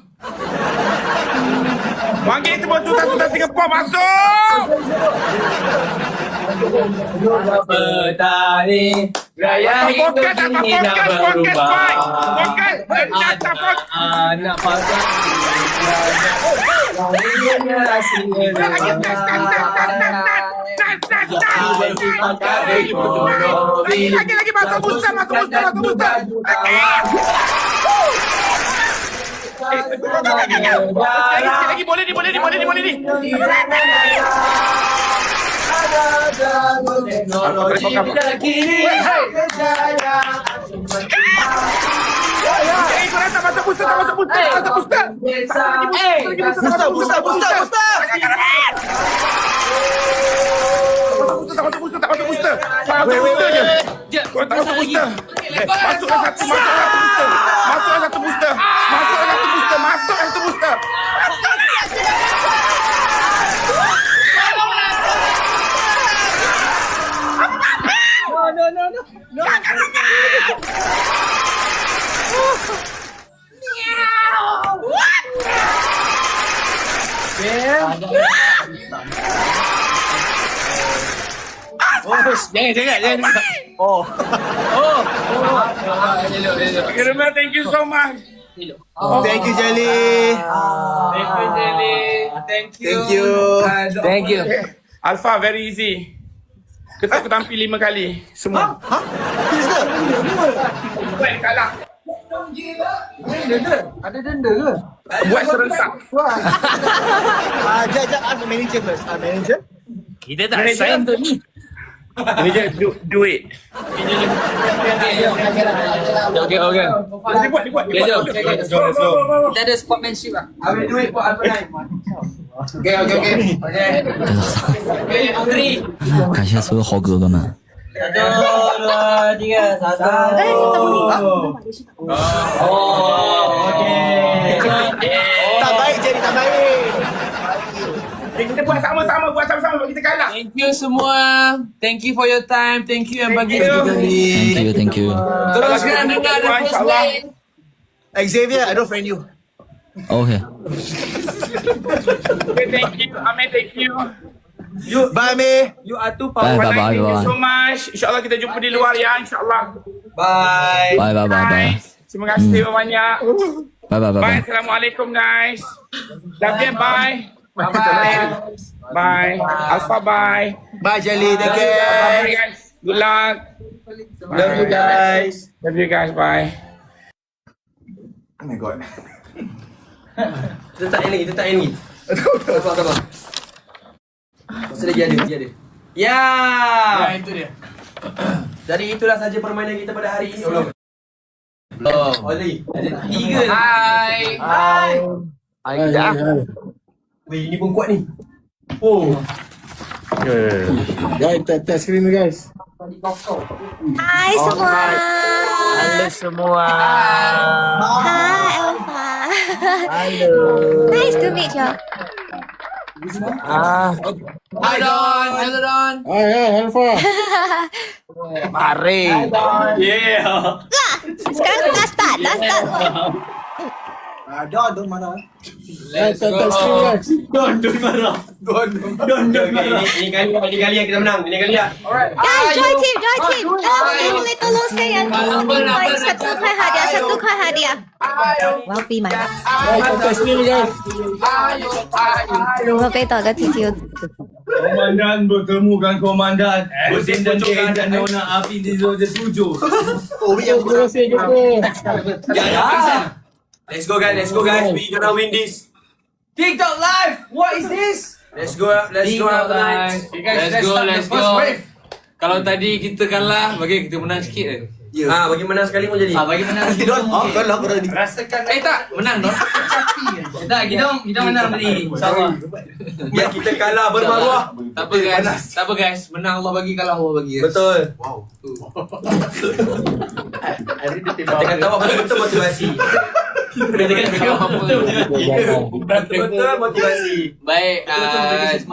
Panggil semua tutas Singapura masuk. Petani raya Indonesia berubah. Anak bangsa generasi Lagi masuk booster. Lagi boleh ni. Teknologi kini Korang tak masuk booster. Tak masuk booster je. Korang tak masuk booster. Masuklah satu booster. Masuk satu booster. Jangan. Kirma, thank you so much. Thank you, Jelly. Thank you. Alpha, very easy. Kita tampil 5 kali. Semua. Buat kalah. Ada denda ke? Buat serentak. Jap, ask the manager first. Manager? Kita tak sign untuk ni. Ini je, do it. Okay. Dia buat. Jom. Kita ada sportsmanship lah. I will do it for Alpha 9. Okay. 感谢所有好哥哥们。 1, 2, 3, 1. Tak baik, Jelly, tak baik. Kita buat sama-sama bagi kita kalah. Thank you semua. Thank you for your time. Thank you yang bagi Thank you. Teruskan dengar the first day. Xavier, I don't friend you. Okay. Okay, thank you. Amir, thank you. Bye, Amir. You are too Bye. Thank you so much. InsyaAllah kita jumpa di luar ya. InsyaAllah. Bye. Bye. Terima kasih banyak. Bye. Assalamualaikum guys. Love you. Bye. Bye. Alpha, bye. Bye, Jelly. Take Bye care. guys. Good luck. Love you guys. Love you guys. Bye. Oh my god. Kita tak ini. Sabar. Masih lagi ada. Ya, itu dia. Jadi itulah saja permainan kita pada hari ini. Oli. Ada 3. Hai. Weh, ini pun kuat ni. Oh. Guys, test screen guys. Hai semua. Halo semua. Hai Alpha. Halo. Nice to meet you. Hi Don. Hello Don. Hai, Alfa. Mari. Yeah. Sekarang dah start. Don mana? Let's go. Don marah. Don marah. Ini kali yang kita menang. Ini kali ya. Alright. Guys, join team. Boleh tolong saya satu kai hadiah. Wow, pi买吧。我给到个 TTO。 Komandan bertemukan komandan. Bosin dan Kek dan Nona api di zona 7. Oh, yang Terima kasih, Joko. Let's go guys. We gonna win this. TikTok live. What is this? Let's go tonight. Okay, guys, Let's go. Kalau tadi kita kalah, bagi kita menang sikit je. Bagi menang sekali pun jadi. Bagi menang. Don, kalau berani. Rasakan. Tak, menang Don. Tak, kita menang tadi. Sama. Biar kita kalah bermaruah. Tak apa guys. Menang Allah bagi, kalah Allah bagi. Betul. Wow. Kata awak betul motivasi. Betul motivasi. Baik,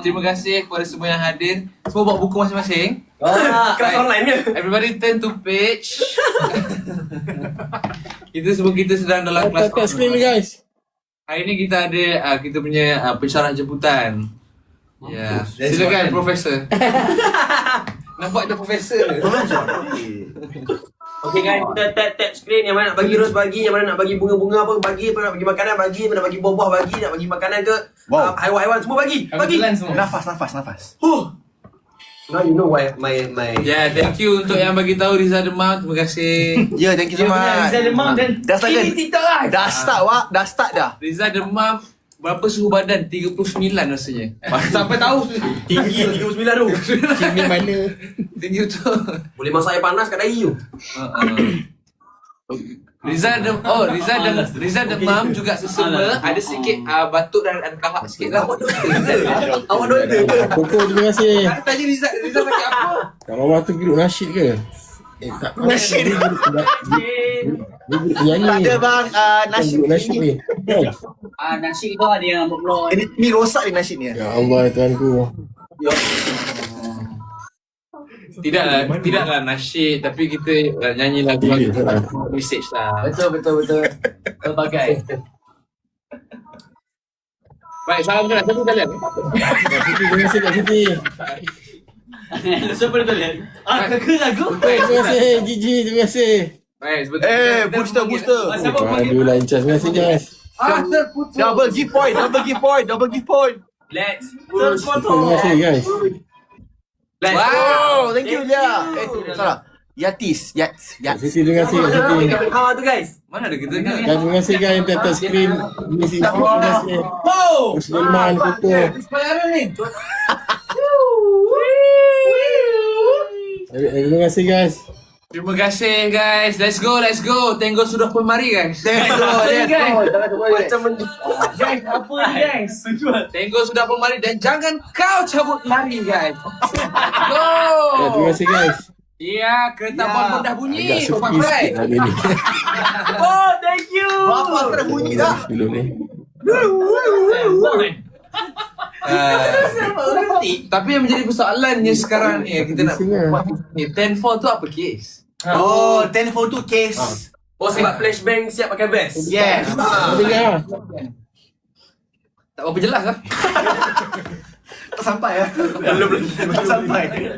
terima kasih kepada semua yang hadir. Semua bawa buku masing-masing. Kelas online ni. Everybody turn to page. kita sedang dalam kelas online. Guys. Hari ni kita ada kita punya pensyarah jemputan. Ya, silakan Profesor. Nampak ada Profesor. Okay guys, kita tap screen. Yang mana nak bagi rose bagi, yang mana nak bagi bunga-bunga apa bagi, apa nak bagi makanan bagi, apa nak bagi buah-buah bagi, nak bagi makanan ke haiwan-haiwan semua bagi. Nafas. Now you know why my Ya, thank you untuk yang bagi tahu Riza Demam. Terima kasih. Ya, thank you so much. Riza Demam dan Dah start kan? ini TikTok live. Dah start dah. Riza Demam berapa suhu badan? 39 rasanya. Sampai tahu tinggi 39 tu. Ini mana? tinggi tu. Boleh masak air panas kat dahi tu. Riza Demam juga sesama ada sikit batuk dan ada kahak sikit lah. Awak doktor ke? Koko, terima kasih. Tadi Riza pakai apa? Kalau waktu grup nasyid ke? Tak. Nasyid. Yang Tak ni. ada bang, nasyid. Grup nasyid ni. Nasi tu ada yang upload. Ini rosak ni nasyid ni. Ya Allah, Tuanku. Tidaklah nasyid, tapi kita nyanyi lagu-lagu message lah. Betul. Pelbagai. Baik, salam kenal satu kalian. Terima kasih Kak Siti. Siapa betul ya? Ke lagu? Terima kasih Gigi, terima kasih. Baik, sebetulnya. Booster. Aduh, lancar. Terima kasih guys. Terputus. Double give point. Let's Terima kasih guys. Wow, thank you Lia. Salah. Yatis. Kak Siti, terima kasih Kak Siti. Tu guys. Mana ada kita ni? Dan terima kasih guys yang atas screen. Terima kasih. Wow. Sulaiman, Koko. Inspiring ni. Terima kasih guys. Terima kasih guys. Let's go. Tango sudah pun mari guys. Macam Guys, apa ni guys? Tango sudah pun mari dan jangan kau cabut lari guys. Go. Ya, terima kasih guys. Ya, kereta pun pun dah bunyi. Agak Kau sepi pakai. sikit hari ni. Oh, thank you. Bapa terbunyi dah. Belum ni. Tapi yang menjadi persoalannya sekarang ni kita nak buat ni 10-4 tu apa kes? Oh, telefon tu case. Oh sebab flashbang siap pakai vest. Yes. Dengar. Tak apa jelas lah. Tak sampai ya. Belum sampai.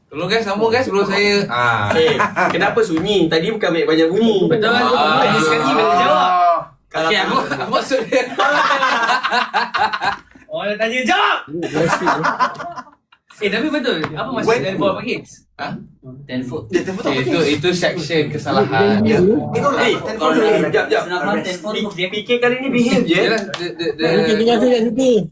Tolong guys, sambung guys sebelum saya. Kenapa sunyi? Tadi bukan banyak bunyi. Betul. Tadi sekali boleh jawab. Okay, aku maksud dia. Oh, dia tanya jawab. Tapi betul. Apa maksud When- telefon apa kes? Telefon. Telefon tu apa case? Itu section kesalahan. Itu telefon tu. Jap. PK kali ni behave je. Yalah, Okey, terima kasih Kak Siti.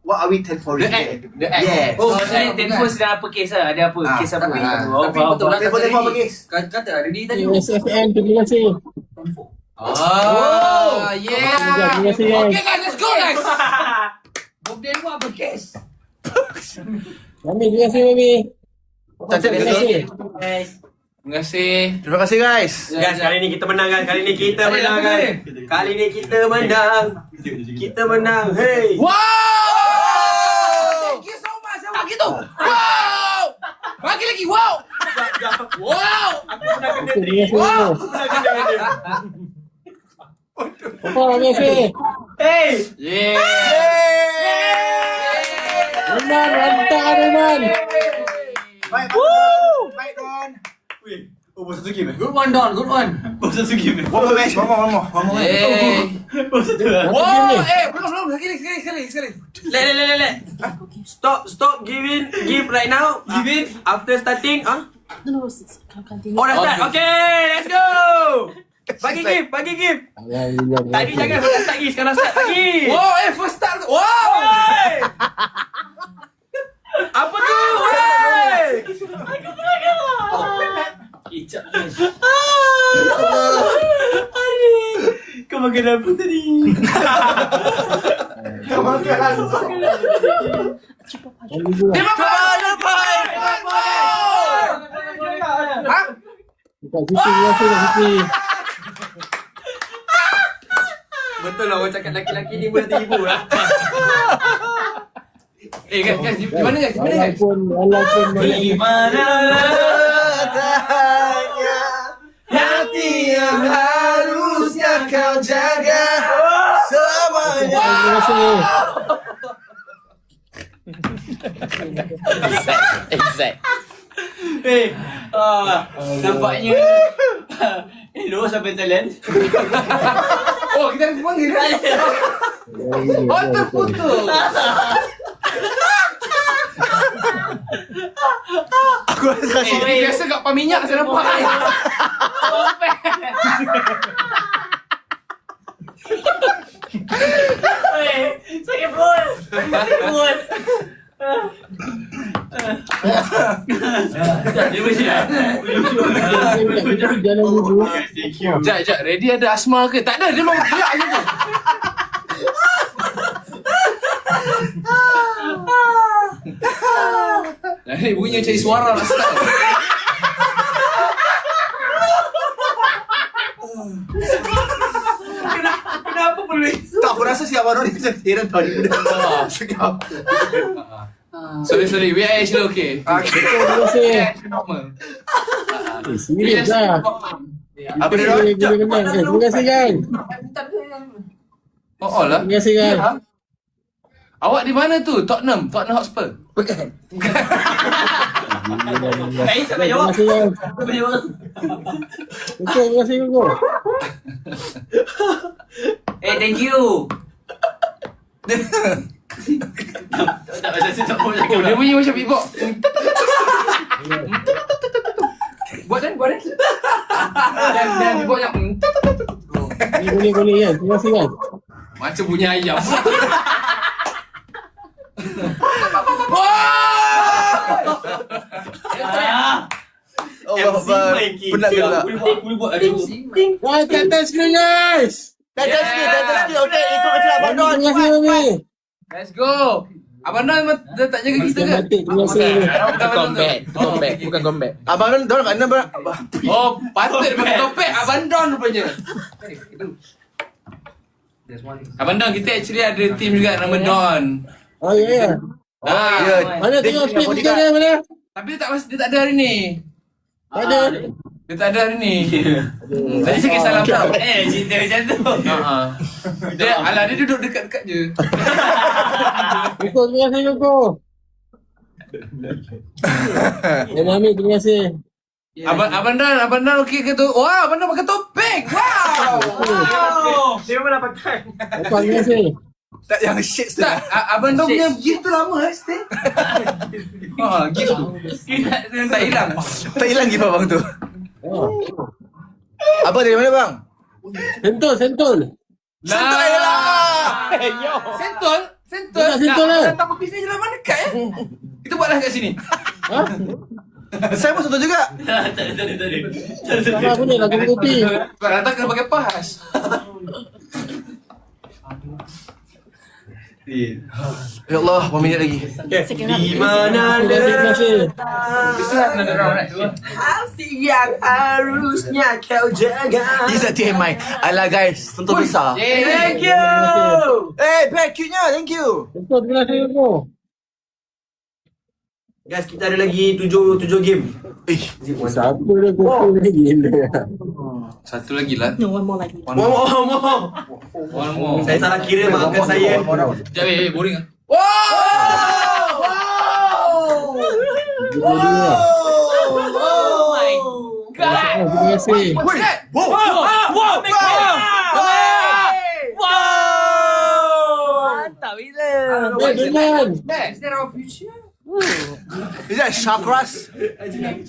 What are we telefon? The act. Yes. Oh, saya telefon sedang apa kes lah? Ada apa? Kes apa? Oh, Tapi betul lah Telefon apa case? kata hari ni tadi. SFM, terima kasih. Yeah. Terima kasih guys. Okay guys, let's go guys. Birthday lu apa kes? Mami, terima kasih Mami. Cantik Terima betul. kasih. Terima kasih. Terima kasih guys. Guys, kali ni kita menang kan. Kali ni kita menang kan. Kali ni kita menang. Kita menang. Hey. Wow! Thank you so much. Sama gitu. Wow! Bagi lagi. Wow! Wow! Terima kasih. Apa terima kasih. Hey. Yeah. Roman, mantap Roman. Baik. Baik Don. Oh, bosan tu game. Good one, Don. Good one. Bosan tu game. One more match. One more. Hey. Bosan tu. Wow! Belum. Sekali. Let. Stop giving. Give right now. Give it. After starting. Oh, dah start. Okay, let's go. Bagi give. Tadi jangan start lagi. Sekarang start lagi. Wow! First start. Wow! Hey! Apa tu? Hey! Kicap. Kau makan apa tadi? Terima kasih. Betul lah orang cakap laki-laki ni boleh tipu lah. Guys, di mana guys? Walaupun Di mana letaknya hati yang harusnya kau jaga semuanya. terima kasih. Exact. Nampaknya Hello sampai talent. Oh, kita nak panggil. Oh, terputus. Aku rasa Ini biasa kat paminyak saya nampak. Sakit perut. Jalan dulu. Jap, ready ada asma ke? Tak ada, dia memang gelak je tu. Ni bunyinya cari suara nak start. Kenapa perlu tak, aku rasa si Abang Don ni macam heran tau. Dia dah cakap. Sorry. We are actually okay. Terima kasih. Normal. Serius lah. Apa dia Don? Terima kasih kan. Oh lah. Terima kasih kan. Awak di mana tu? Tottenham Hotspur. sampai jawab. Terima kasih kan. Sampai jawab. Terima kasih Koko. Thank you. Oh, dia bunyi macam beatbox. Buat dan. Dan beatbox yang Boleh kan. Terima kasih kan. macam bunyi ayam. Oh, Abang. Penat gelak. Boleh buat lagi. Wah, tap screen guys. Dah sikit. Okey, ikut macam Abang Don. Terima kasih Mami. Let's go. Abang Don dah tak jaga kita ke? Terima kasih. Bukan combat. Abang Don kat mana bang? Oh, patut dia pakai topeng. Abang Don rupanya. Abang Don, kita actually ada team juga nama Don. Oh ya. Ya. Mana tengok speed kita dia mana? Tapi dia tak ada hari ni. Tak ada. Dia tak ada hari ni. Tadi saya kisah salam tau. Cerita macam tu. Dia duduk dekat-dekat je. Koko, terima kasih Koko. Mami, terima kasih. Abang Don okey ke tu? Wah, Abang Don pakai topeng. Wow. Dia memang dah pakai. Apa, terima kasih. Tak yang shades tu. Tak, Abang Don punya gift tu lama stay. Gift tu. Tak hilang. Tak hilang gift abang tu. Abang dari mana bang? Sentul. Sentul lah. Sentul. Dekat Sentul lah. Datang pergi sini jalan mana dekat Kita buatlah kat sini. Ha? Saya pun satu juga. Sama aku ni lagu kopi. Kau datang kena pakai pas. Ya Allah, 1 minit lagi. Di mana yang harusnya kau jaga. This is TMI. Alah guys, sentuh besar. Thank you. Back cute-nya. Thank you. Betul terima kasih aku. Guys, kita ada lagi 7 game. Siapa dia kumpul ni gila. Satu lagi lah. One more. Saya salah kira, maafkan saya. Sekejap, boring lah. Terima kasih. Mantap gila. Dengan. Is that chakras?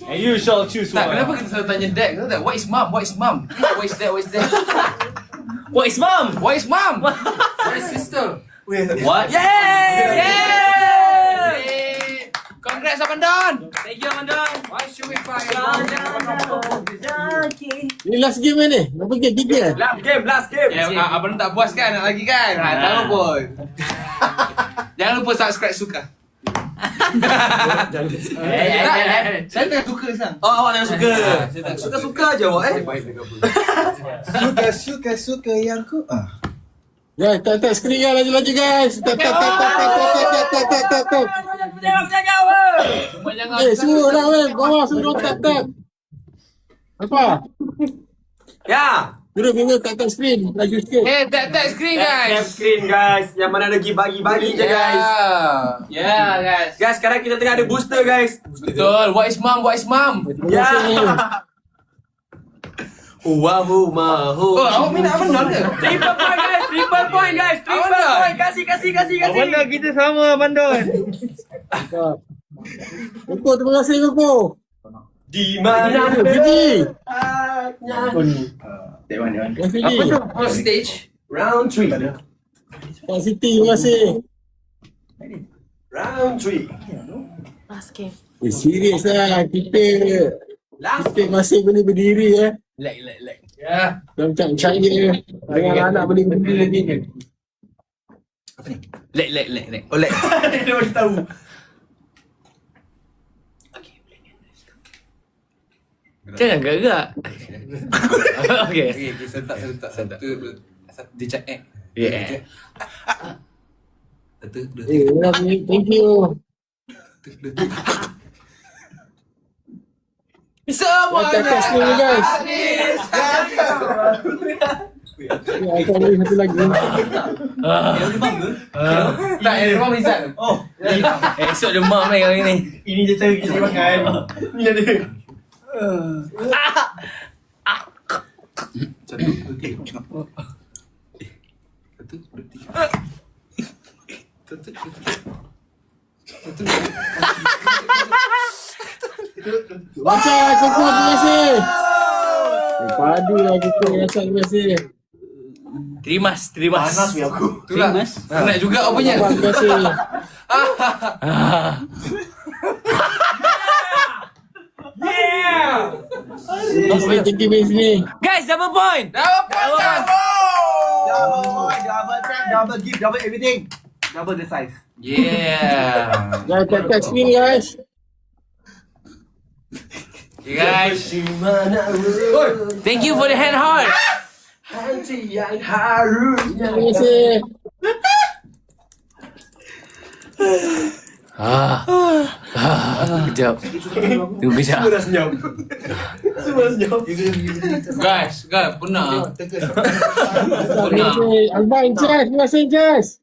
And you shall choose Tak, kenapa kita selalu tanya dad? Kenapa tak? What is mom? What is mom? What is that? What is that? What is mom? What is mom? What is sister? What? Yay! Congrats Abandon! Thank you Amandon. Why should we fight? Ini last game ni. Berapa game? 3? Last game. Abandon tak puas kan? Nak lagi kan? Tahu pun. Jangan lupa subscribe suka. Saya tengah suka sekarang. Oh, awak yang suka. Suka-suka je awak Suka yang ku. Guys, tak skrin kan laju-laju guys. Tak. Suruh lah weh. Bawah suruh tak. Apa? Ya. Suruh tak skrin. Laju sikit. Tap screen Tap guys. screen guys. Yang mana lagi bagi-bagi je guys. Yeah guys. Guys, sekarang kita tengah ada booster guys. Betul. What is mom? What is mom? Ya. Wahoo mahu. Oh, awak minat Abandon ke? Triple point guys. Triple point. Kasih. Abandon kita sama Abandon. Koko, terima kasih Koko. Di mana Gigi. Terima kasih. Gigi. On stage. Round 3. Pak Siti, terima kasih. Round 3. Last game. Serius lah. Kita masih boleh berdiri Lag. Ya. Dah macam percaya dengan anak boleh berdiri lagi. Lag. Oleh. Dia bagi tahu. Jangan gerak. Okay. Okay, serentak. Satu. Dia cakap Yeah. Satu, dua, Thank you. Semuanya Test ni guys. Akan ada satu lagi. Tak, yang memang Rizal. Esok demam ni kali ni. Ini je cara kita makan. Ni ada. Satu, dua, tiga. Satu, dua, tiga. Macam Koko, terima kasih. Padu lah Koko, terima kasih. Terimas. Panas weh aku. Itulah. Nak juga apanya? Terima kasih. Sampai tinggi base ni. Guys, double point. Double gift, double everything. Double the size. Yeah. Guys, tak screen guys. Okay, guys. Thank you for the hand heart. Yang harusnya. Terima kasih. Kejap. Tunggu kejap. Semua dah senyum. Guys, pernah. Terima kasih. Alban, Jess. Terima kasih, Jess.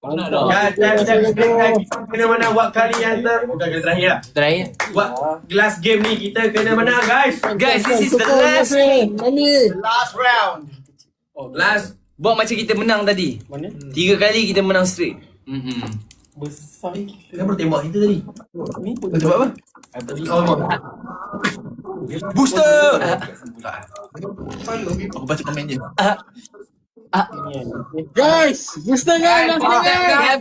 Pernah dah. Kita kena mana buat kali yang bukan kali terakhir lah. Terakhir. Buat last game ni kita kena menang guys. Guys, this is the Koko, terima last. kasih. Mami. Last round. Last. Buat macam kita menang tadi. 3 kali kita menang straight. Kenapa baru tembak kita tadi? Ni buat apa? Booster. Aku baca komen je. Guys, booster guys. Tap.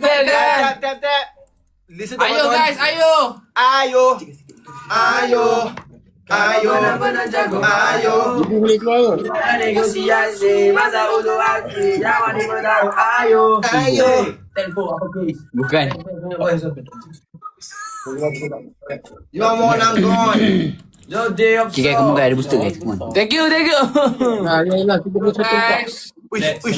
Listen to Ayo Abandon. guys, ayo. Ayo. Ayo. Benar-benar jago. Ayo. Ibu boleh keluar ke? Kita negosiasi masa ulu hati. Jangan diberitahu. Ayo. Ayo. Tempo apa guys? Bukan. You mau nanggon. The day of Okay, guys, come on guys, ada booster guys. Come on. Thank you. Nah, yalah kita boleh satu tak. Let's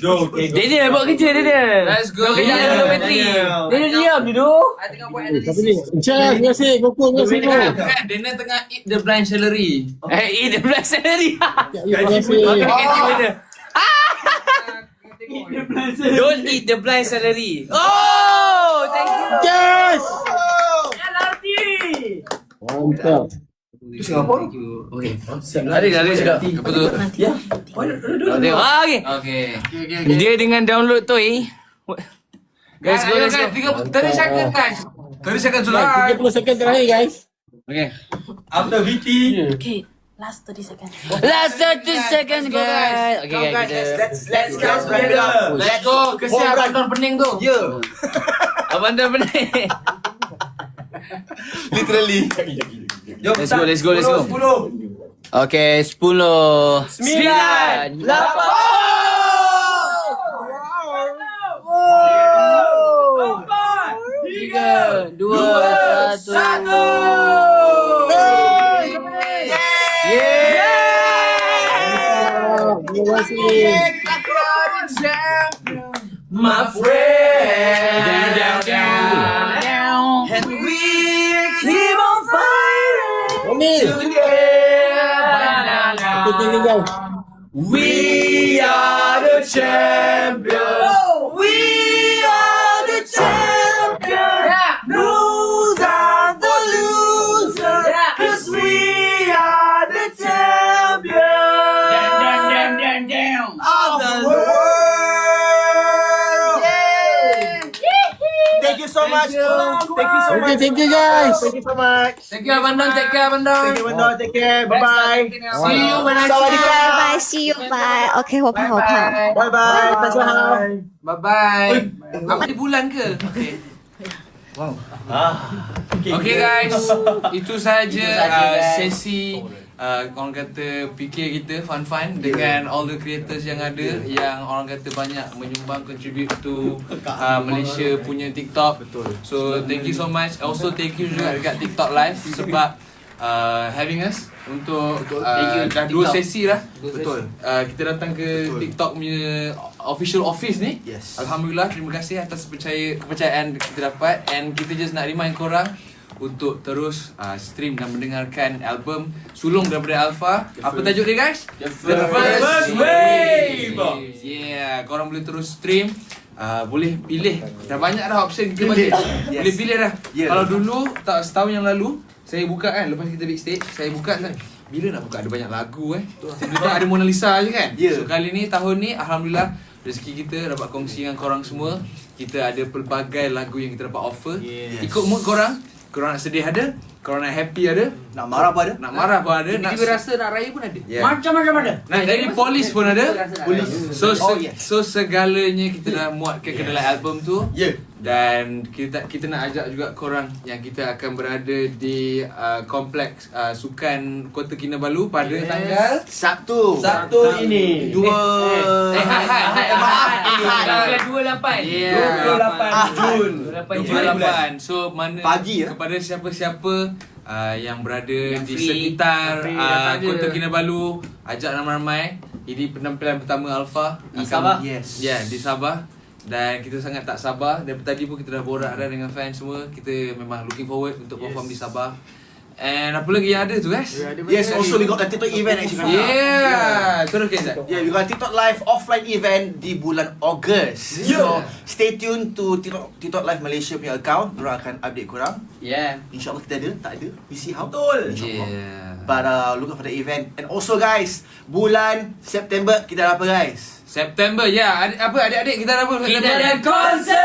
go. Daniel buat kerja Daniel. Let's go. Daniel ada bateri. Daniel diam duduk. I tengah buat Siapa ni? Encah, terima kasih. Koko, terima kasih. Bukan, Daniel tengah eat the blind celery. Eat the black celery. Terima kasih. Don't eat the blind celery. Oh, thank you. Yes! LRT. Mantap. Ada cakap. Apa tu? Okay. Okay. Dia dengan download tu Guys, go, let's go. 30 second guys. 30 second sudah. 30 second terakhir guys. Okay. After VT. Okay, last 30 seconds. Last 30 seconds guys. Okay guys, Let's go together. Let's go. Kesian Abang pening tu. Yeah. Abang dah pening. Literally. Let's go. 10. Okay, 10 9 8 3 2 1 Terima kasih. My friend. And we keep on fighting. Ini. Kita tinggal. We are the champion. We are the champion. Lose are the loser. Cause we are the champion. Of the world. Thank you so much. Okay, thank you guys. Thank you so much. Thank you Abang Don. Take care Abang Don. Thank you, Wendo. Take care. Bye-bye. See you when I see you. Sawadee-ka. Bye, see you. Bye. Okay, 我怕。 Bye-bye. 大家好。 Bye bye. Apa di bulan ke? Okay. Wow. Okay guys, itu saja sesi orang kata PK kita fun dengan all the creators yang ada yang orang kata banyak menyumbang contribute to Malaysia punya TikTok. So thank you so much. Also thank you juga dekat TikTok live sebab having us untuk dah 2 sesi lah. Betul. Kita datang ke TikTok punya official office ni. Yes. Alhamdulillah, terima kasih atas kepercayaan kita dapat, and kita just nak remind korang untuk terus stream dan mendengarkan album sulung daripada Alpha. Apa tajuk dia guys? The First Wave. Yeah, korang boleh terus stream. Boleh pilih. Dah banyak dah option kita bagi. Boleh pilih dah. Kalau dulu setahun yang lalu saya buka kan, lepas kita backstage saya buka kan, bila nak buka ada banyak lagu Sebenarnya ada Mona Lisa je kan. So kali ni tahun ni alhamdulillah rezeki kita dapat kongsi dengan korang semua. Kita ada pelbagai lagu yang kita dapat offer. Ikut mood korang. Korang nak sedih ada, korang nak happy ada, nak marah pun ada, nak marah pun ada, nak rasa nak raya pun ada. Macam-macam ada. Nak jadi polis pun ada. So Oh, yes. so segalanya kita dah muatkan ke dalam album tu. Dan kita nak ajak juga korang yang kita akan berada di kompleks sukan Kota Kinabalu pada tanggal Sabtu ini. 2 Tanggal 28. 28 Jun. 28. So mana Pagi, kepada siapa-siapa yang berada di sekitar Kota Kinabalu, ajak ramai-ramai. Ini penampilan pertama Alpha Di Sabah. Yes. Ya, di Sabah. Dan kita sangat tak sabar. Daripada tadi pun kita dah borak dah dengan fans semua. Kita memang looking forward untuk perform di Sabah. And apa lagi yang ada tu guys? Yes, also we got a TikTok event actually. Yeah. Terus Kezat. Yeah, we got a TikTok live offline event di bulan Ogos. So, stay tuned to TikTok Live Malaysia punya account. Diorang akan update korang. Yeah. InsyaAllah kita ada, tak ada. We see how. Betul. Yeah. But look out for the event. And also guys, bulan September kita ada apa guys? September, ya. Apa adik-adik kita ada apa? Kita ada konsert.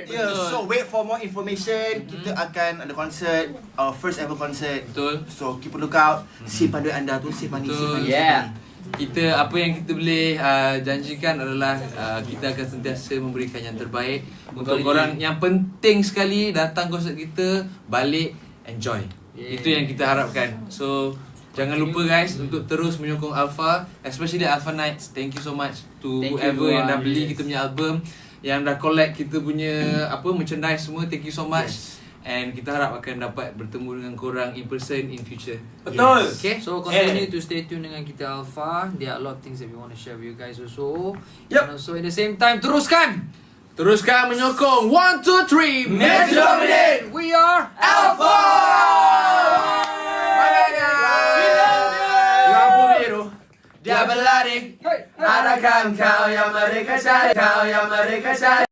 Yeah, so wait for more information. Kita akan ada konsert, our first ever concert. Betul. So keep a look out. Simpan duit anda tu, save money, save money. Yeah. kita apa yang kita boleh janjikan adalah kita akan sentiasa memberikan yang terbaik untuk korang. Yang penting sekali datang konsert kita, balik enjoy. Itu yang kita harapkan. So jangan lupa guys untuk terus menyokong Alpha, especially Alpha Nights. Thank you so much to whoever yang dah beli kita punya album, yang dah collect kita punya merchandise semua. Thank you so much. And kita harap akan dapat bertemu dengan korang in person in future. Betul. Okay. So continue to stay tuned dengan kita Alpha. There are a lot of things that we want to share with you guys also. Yep. And also at the same time, teruskan menyokong 1, 2, 3 Let's dominate. We are Alpha. Lampu biru dia berlari. Adakah kau yang mereka cari?